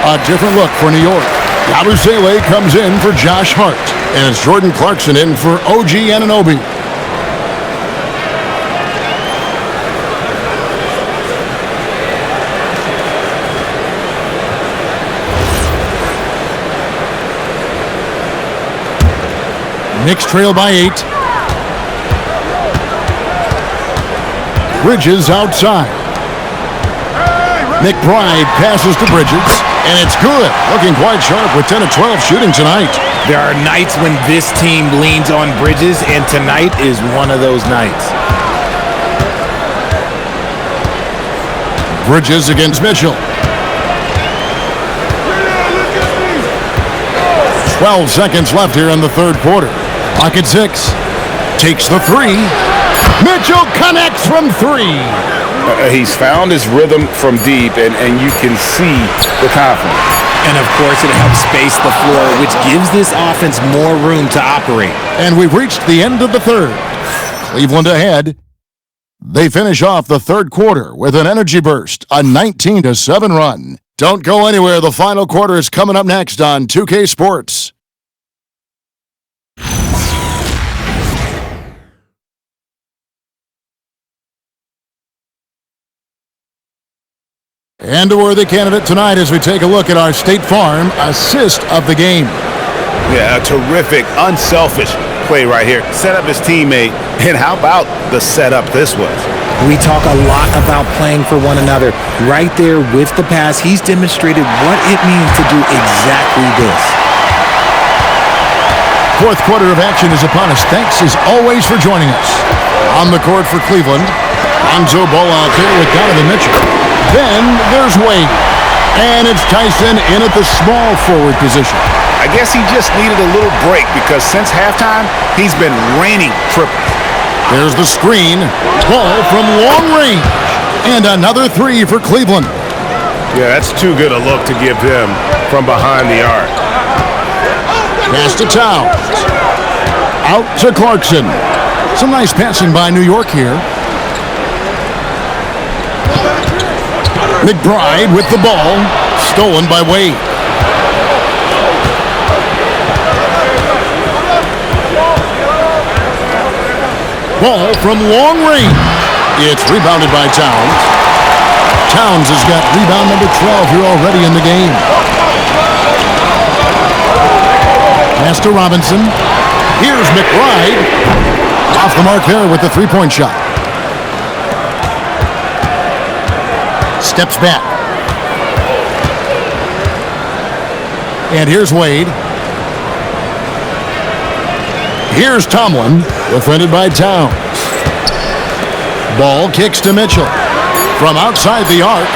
A different look for New York. Yabusele comes in for Josh Hart. And it's Jordan Clarkson in for OG Anunoby. Knicks trail by 8. Bridges outside. McBride passes to Bridges, and it's good. Looking quite sharp with 10 of 12 shooting tonight. There are nights when this team leans on Bridges, and tonight is one of those nights. Bridges against Mitchell. 12 seconds left here in the third quarter. Clock at 6. Takes the three. Mitchell connects from 3. He's found his rhythm from deep, and you can see the confidence. And, of course, it helps space the floor, which gives this offense more room to operate. And we've reached the end of the third. Cleveland ahead. They finish off the third quarter with an energy burst, a 19-7 run. Don't go anywhere. The final quarter is coming up next on 2K Sports. And a worthy candidate tonight as we take a look at our State Farm assist of the game. Yeah, a terrific, unselfish play right here. Set up his teammate, and how about the setup this was? We talk a lot about playing for one another. Right there with the pass, he's demonstrated what it means to do exactly this. Fourth quarter of action is upon us. Thanks as always for joining us. On the court for Cleveland, Lonzo Ball out there with Donovan Mitchell. Then there's Wade. And it's Tyson in at the small forward position. I guess he just needed a little break because since halftime, he's been raining triples. There's the screen. Ball from long range. And another three for Cleveland. Yeah, that's too good a look to give him from behind the arc. Pass to Towns. Out to Clarkson. Some nice passing by New York here. McBride with the ball. Stolen by Wade. Ball from long range. It's rebounded by Towns. Towns has got rebound number 12 here already in the game. Pass to Robinson. Here's McBride. Off the mark there with the three-point shot. Steps back. And here's Wade. Here's Tomlin, defended by Towns. Ball kicks to Mitchell. From outside the arc.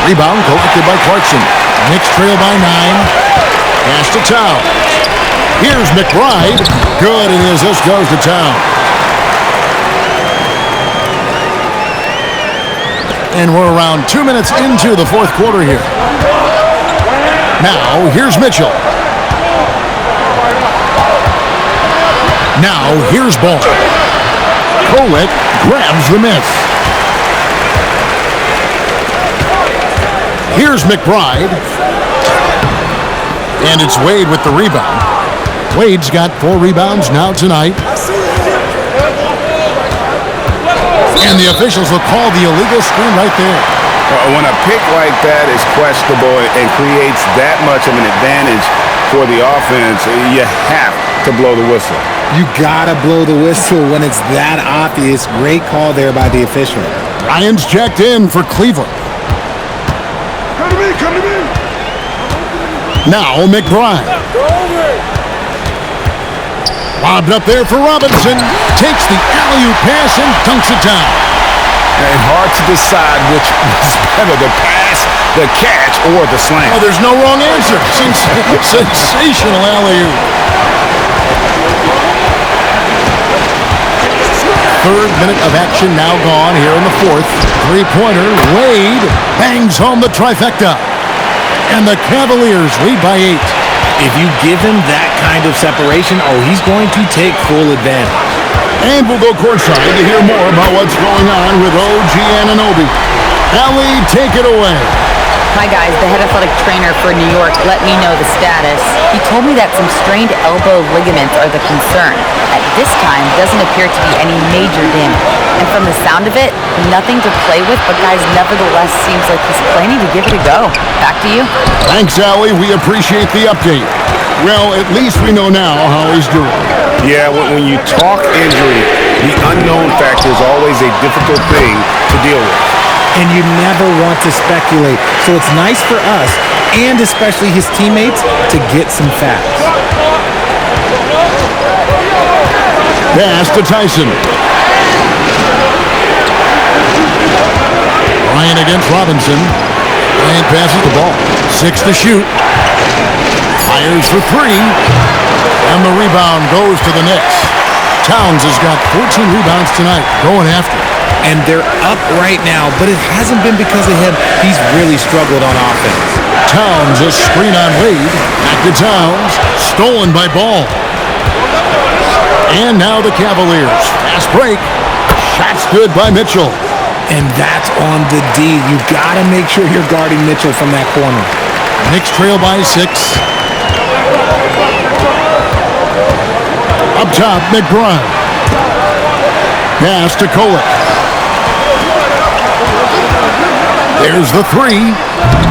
Rebound collected by Clarkson. Knicks trail by 9. Pass to Towns. Here's McBride. Good, and the assist goes to Towns. And we're around 2 minutes into the fourth quarter here. Now, here's Mitchell. Now, here's Ball. Kolek grabs the miss. Here's McBride. And it's Wade with the rebound. Wade's got 4 rebounds now tonight. And the officials will call the illegal screen right there. When a pick like that is questionable and creates that much of an advantage for the offense, you have to blow the whistle. You gotta blow the whistle when it's that obvious. Great call there by the official. Ryan's checked in for Cleveland. Come to me, come to me. Now McBride. Lobbed up there for Robinson. Takes the alley-oop pass and dunks it down. And hard to decide which was better, the pass, the catch, or the slam. Oh, there's no wrong answer. Sensational alley-oop. Third minute of action now gone here in the fourth. Three-pointer. Wade bangs home the trifecta. And the Cavaliers lead by 8. If you give him that kind of separation, he's going to take full advantage. And we'll go courtside to hear more about what's going on with OG Anunoby. Ellie, take it away. Hi guys, the head athletic trainer for New York let me know the status. He told me that some strained elbow ligaments are the concern. At this time, doesn't appear to be any major damage. And from the sound of it, nothing to play with, but guys, nevertheless, seems like he's planning to give it a go. Back to you. Thanks, Allie. We appreciate the update. Well, at least we know now how he's doing. Yeah, when you talk injury, the unknown factor is always a difficult thing to deal with. And you never want to speculate. So it's nice for us, and especially his teammates, to get some facts. Pass to Tyson. Bryant against Robinson. Bryant passes the ball. 6 to shoot. Fires for 3. And the rebound goes to the Knicks. Towns has got 14 rebounds tonight, going after it. And they're up right now, but it hasn't been because of him. He's really struggled on offense. Towns, a screen on Wade. Back to Towns. Stolen by Ball. And now the Cavaliers. Fast break. Shot's good by Mitchell. And that's on the D. You got to make sure you're guarding Mitchell from that corner. Knicks trail by 6. Up top, McBride. Pass to Kolek. There's the 3.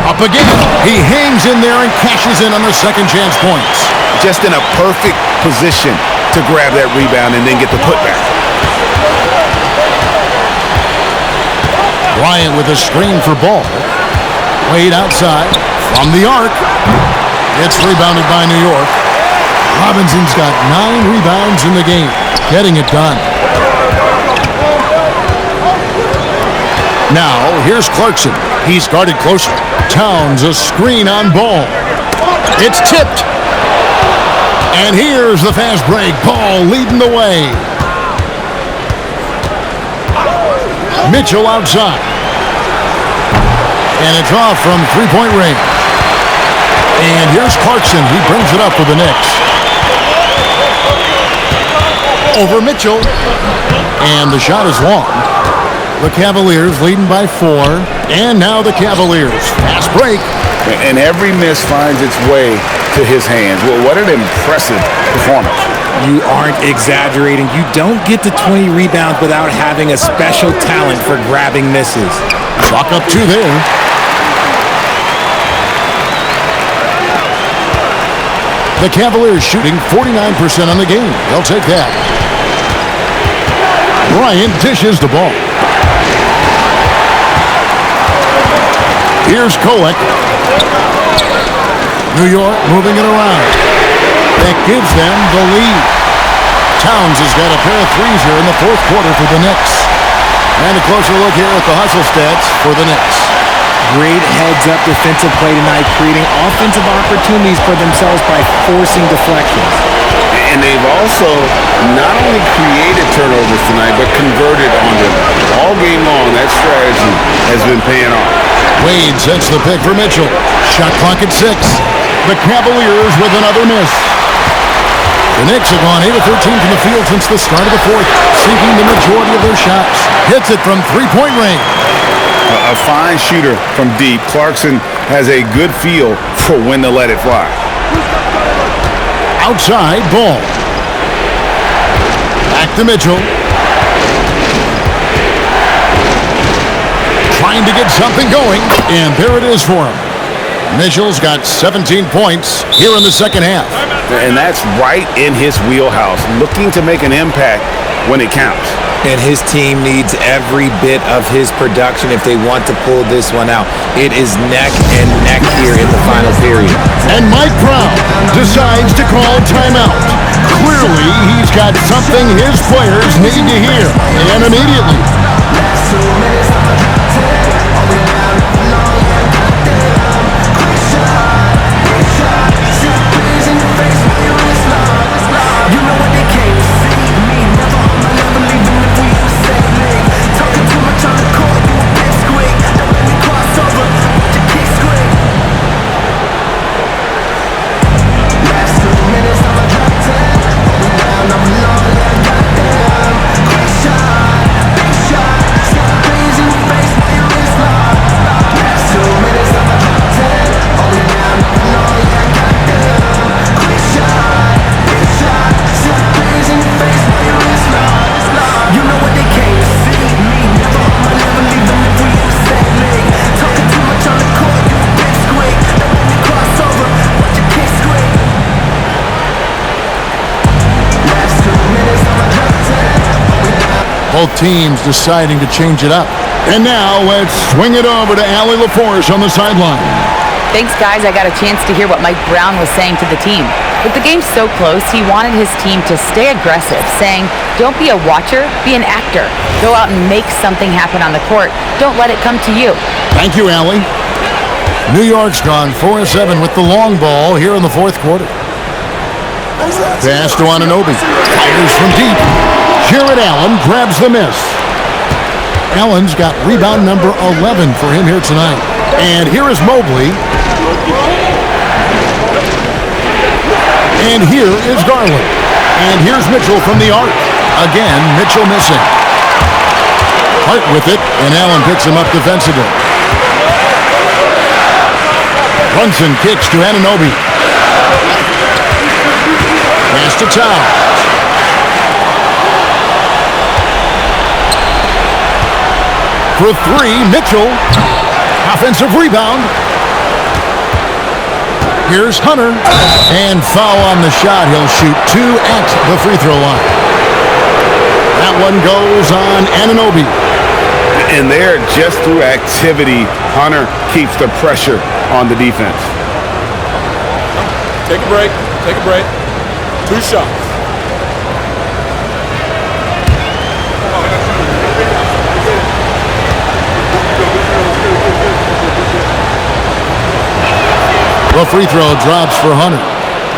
Up again. He hangs in there and cashes in on the second chance points. Just in a perfect position to grab that rebound and then get the putback. Bryant with a screen for Ball. Wade outside from the arc. It's rebounded by New York. Robinson's got 9 rebounds in the game, getting it done. Now, here's Clarkson. He's guarded closer. Towns, a screen on Ball. It's tipped. And here's the fast break. Ball leading the way. Mitchell outside. And it's off from three-point range. And here's Clarkson. He brings it up for the Knicks. Over Mitchell. And the shot is long. The Cavaliers leading by 4. And now the Cavaliers. Fast break. And every miss finds its way to his hands. Well, what an impressive performance. You aren't exaggerating. You don't get to 20 rebounds without having a special talent for grabbing misses. Clock up 2 there. The Cavaliers shooting 49% on the game. They'll take that. Bryant dishes the ball. Here's Kolek. New York moving it around. That gives them the lead. Towns has got a pair of threes here in the fourth quarter for the Knicks. And a closer look here at the hustle stats for the Knicks. Great heads-up defensive play tonight, creating offensive opportunities for themselves by forcing deflections. And they've also not only created turnovers tonight, but converted on them. All game long, that strategy has been paying off. Wade sets the pick for Mitchell. Shot clock at 6. The Cavaliers with another miss. The Knicks have gone 8 of 13 from the field since the start of the fourth, sinking the majority of their shots. Hits it from three-point range. A fine shooter from deep. Clarkson has a good feel for when to let it fly. Outside, Ball. Back to Mitchell. Trying to get something going, and there it is for him. Mitchell's got 17 points here in the second half. And that's right in his wheelhouse, looking to make an impact when it counts. And his team needs every bit of his production if they want to pull this one out. It is neck and neck here in the final period. And Mike Brown decides to call timeout. Clearly, he's got something his players need to hear, and immediately. Both teams deciding to change it up. And now let's swing it over to Allie LaForce on the sideline. Thanks, guys. I got a chance to hear what Mike Brown was saying to the team. With the game so close, he wanted his team to stay aggressive, saying, don't be a watcher, be an actor. Go out and make something happen on the court. Don't let it come to you. Thank you, Allie. New York's gone 4-7 with the long ball here in the fourth quarter. Pass to Anunoby. Fires from deep. Jared Allen grabs the miss. Allen's got rebound number 11 for him here tonight. And here is Mobley. And here is Garland. And here's Mitchell from the arc. Again, Mitchell missing. Hart with it, and Allen picks him up defensively. Brunson kicks to Anunoby. Pass to Towns. For three, Mitchell. Offensive rebound. Here's Hunter. And foul on the shot. He'll shoot two at the free throw line. That one goes on Anunoby. And there, just through activity, Hunter keeps the pressure on the defense. Take a break. Take a break. Two shots. The free throw drops for Hunter.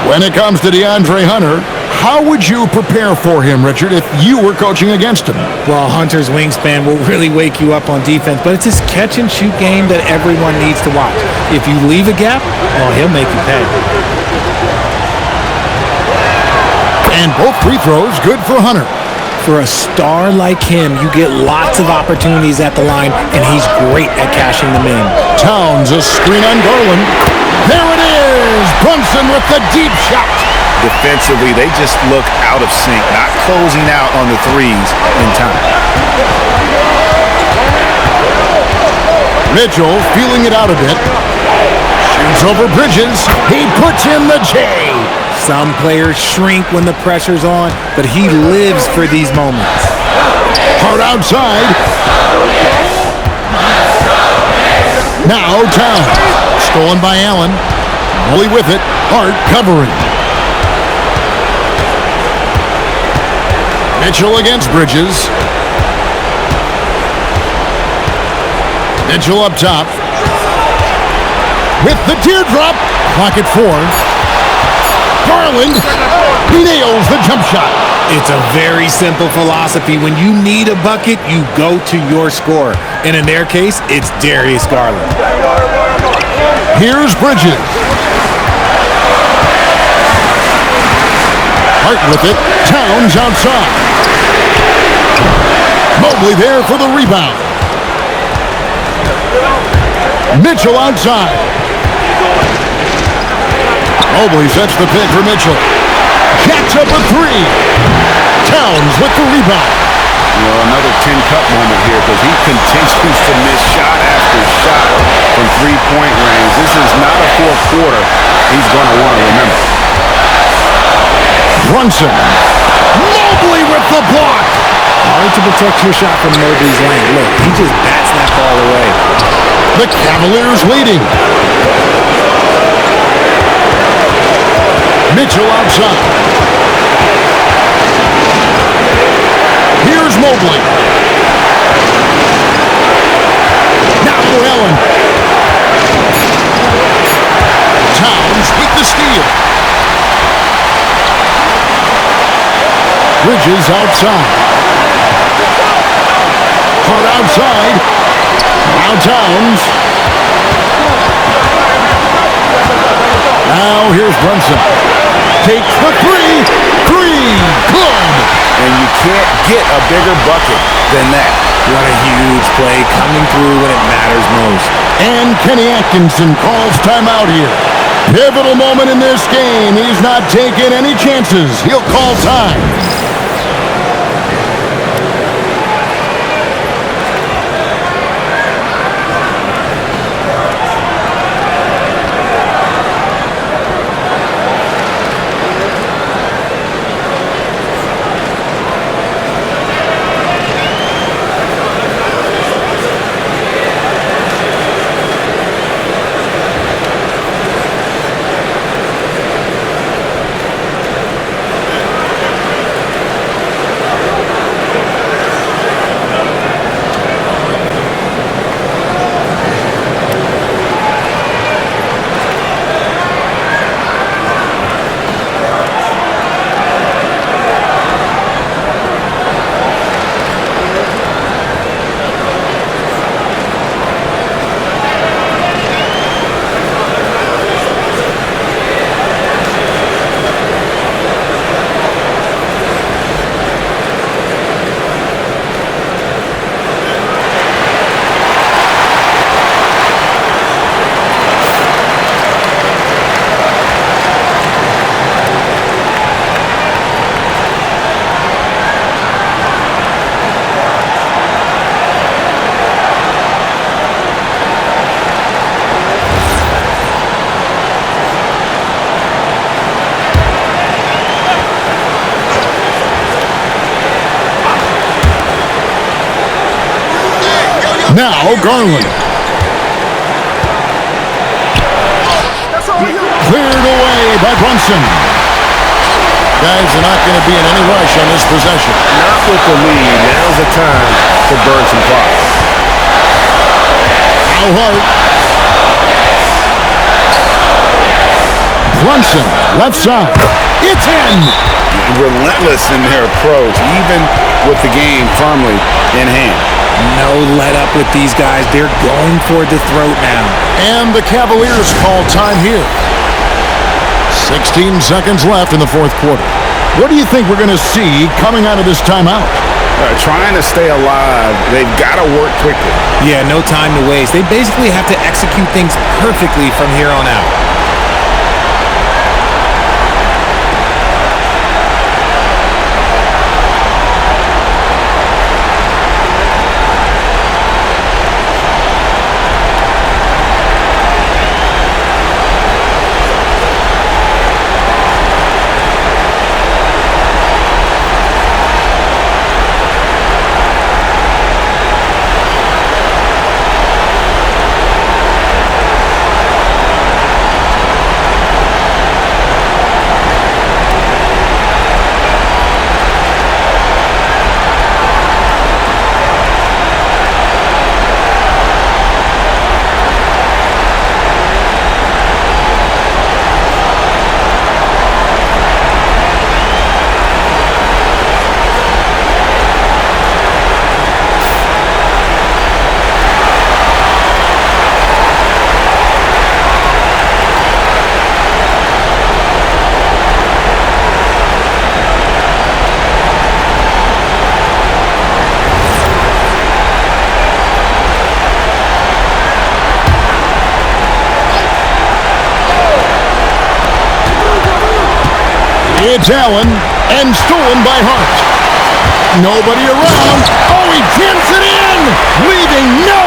When it comes to DeAndre Hunter, how would you prepare for him, Richard, if you were coaching against him? Well, Hunter's wingspan will really wake you up on defense, but it's this catch-and-shoot game that everyone needs to watch. If you leave a gap, well, he'll make you pay. And both free throws good for Hunter. For a star like him, you get lots of opportunities at the line, and he's great at cashing them in. Towns, a screen on Garland. There it is! Brunson with the deep shot. Defensively, they just look out of sync, not closing out on the threes in time. Mitchell feeling it out a bit. Shoots over Bridges. He puts in the J. Some players shrink when the pressure's on, but he lives for these moments. Hart outside. Now Towns. Stolen by Allen. Molly with it. Hart covering. Mitchell against Bridges. Mitchell up top. With the teardrop. Clock at 4. Garland. He nails the jump shot. It's a very simple philosophy. When you need a bucket, you go to your scorer. And in their case, it's Darius Garland. Here's Bridges. Hart with it. Towns outside. Mobley there for the rebound. Mitchell outside. Mobley sets the pick for Mitchell. Jacks up a three. Towns with the rebound. Well, another tin cup moment here because he continues to miss shot after shot from three-point range. This is not a fourth quarter he's going to want to remember. Brunson. Mobley with the block. Hard to protect your shot from Mobley's lane. Look, he just bats that ball away. The Cavaliers leading. Mitchell outside. Here's Mobley. Now Allen. Towns with the steal. Bridges outside. Hart outside. Now Towns. Now here's Brunson. Takes the three. Good. And you can't get a bigger bucket than that. What a huge play coming through when it matters most. And Kenny Atkinson calls timeout here. Pivotal moment in this game. He's not taking any chances. He'll call time. Now Garland. Cleared away by Brunson. Guys are not going to be in any rush on this possession. Not with the lead. Now's the time to burn some clock. Al Hart. Brunson, left side. It's in. Relentless in their approach, even with the game firmly in hand. No let up with these guys. They're going for the throat now. And the Cavaliers call time here. 16 seconds left in the fourth quarter. What do you think we're going to see coming out of this timeout? Trying to stay alive, they've got to work quickly. Yeah, no time to waste. They basically have to execute things perfectly from here on out. It's Allen, and stolen by Hart. Nobody around. Oh, he jams it in, leaving no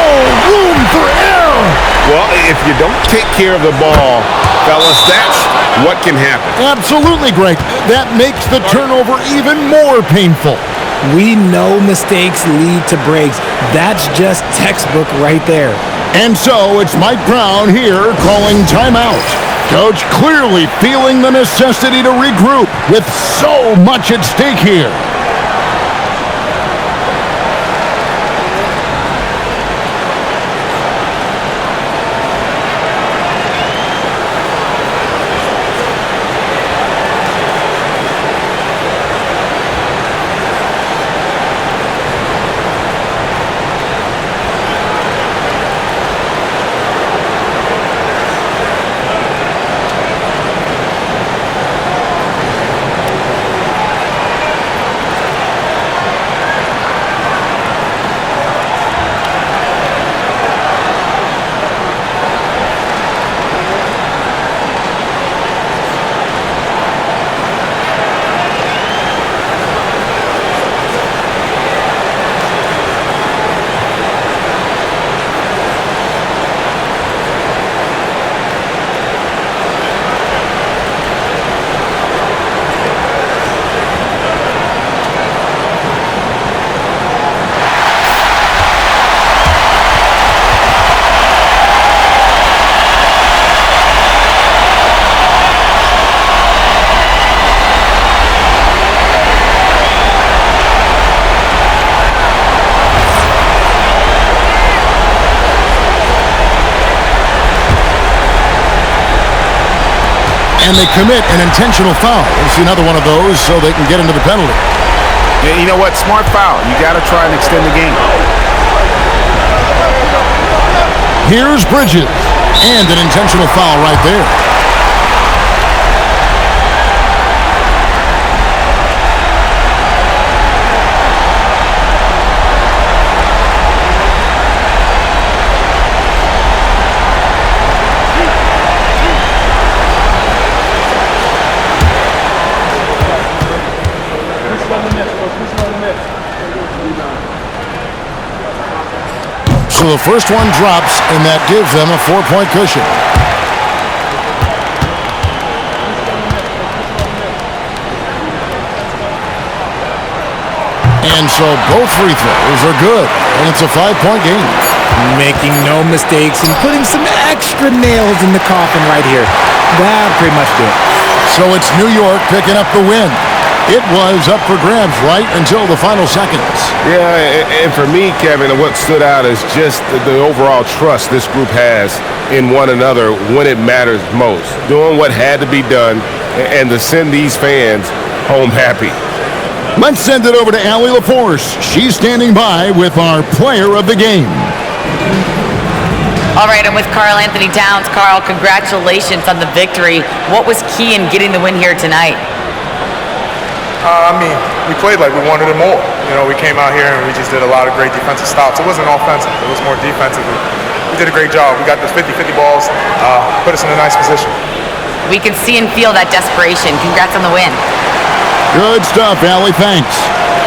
room for error. Well, if you don't take care of the ball, fellas, that's what can happen. Absolutely, Greg. That makes the turnover even more painful. We know mistakes lead to breaks. That's just textbook right there. And so it's Mike Brown here calling timeout. Coach clearly feeling the necessity to regroup with so much at stake here. And they commit an intentional foul. We'll see another one of those so they can get into the penalty. Yeah, you know what? Smart foul. You got to try and extend the game. Here's Bridges. And an intentional foul right there. So the first one drops, and that gives them a 4-point cushion. And so both free throws are good, and it's a 5-point game. Making no mistakes and putting some extra nails in the coffin right here. That pretty much did it. So it's New York picking up the win. It was up for grabs right until the final seconds. Yeah, and for me, Kevin, what stood out is just the overall trust this group has in one another when it matters most. Doing what had to be done and to send these fans home happy. Let's send it over to Allie LaForce. She's standing by with our player of the game. All right, I'm with Karl Anthony Towns. Karl, congratulations on the victory. What was key in getting the win here tonight? We played like we wanted it more. We came out here and we just did a lot of great defensive stops. It wasn't offensive. It was more defensive. We did a great job. We got those 50-50 balls, put us in a nice position. We can see and feel that desperation. Congrats on the win. Good stuff, Allie. Thanks.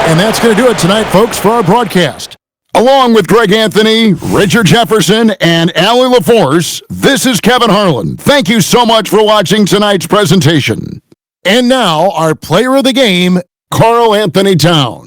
And that's going to do it tonight, folks, for our broadcast. Along with Greg Anthony, Richard Jefferson, and Allie LaForce, this is Kevin Harlan. Thank you so much for watching tonight's presentation. And now, our player of the game, Karl Anthony Towns.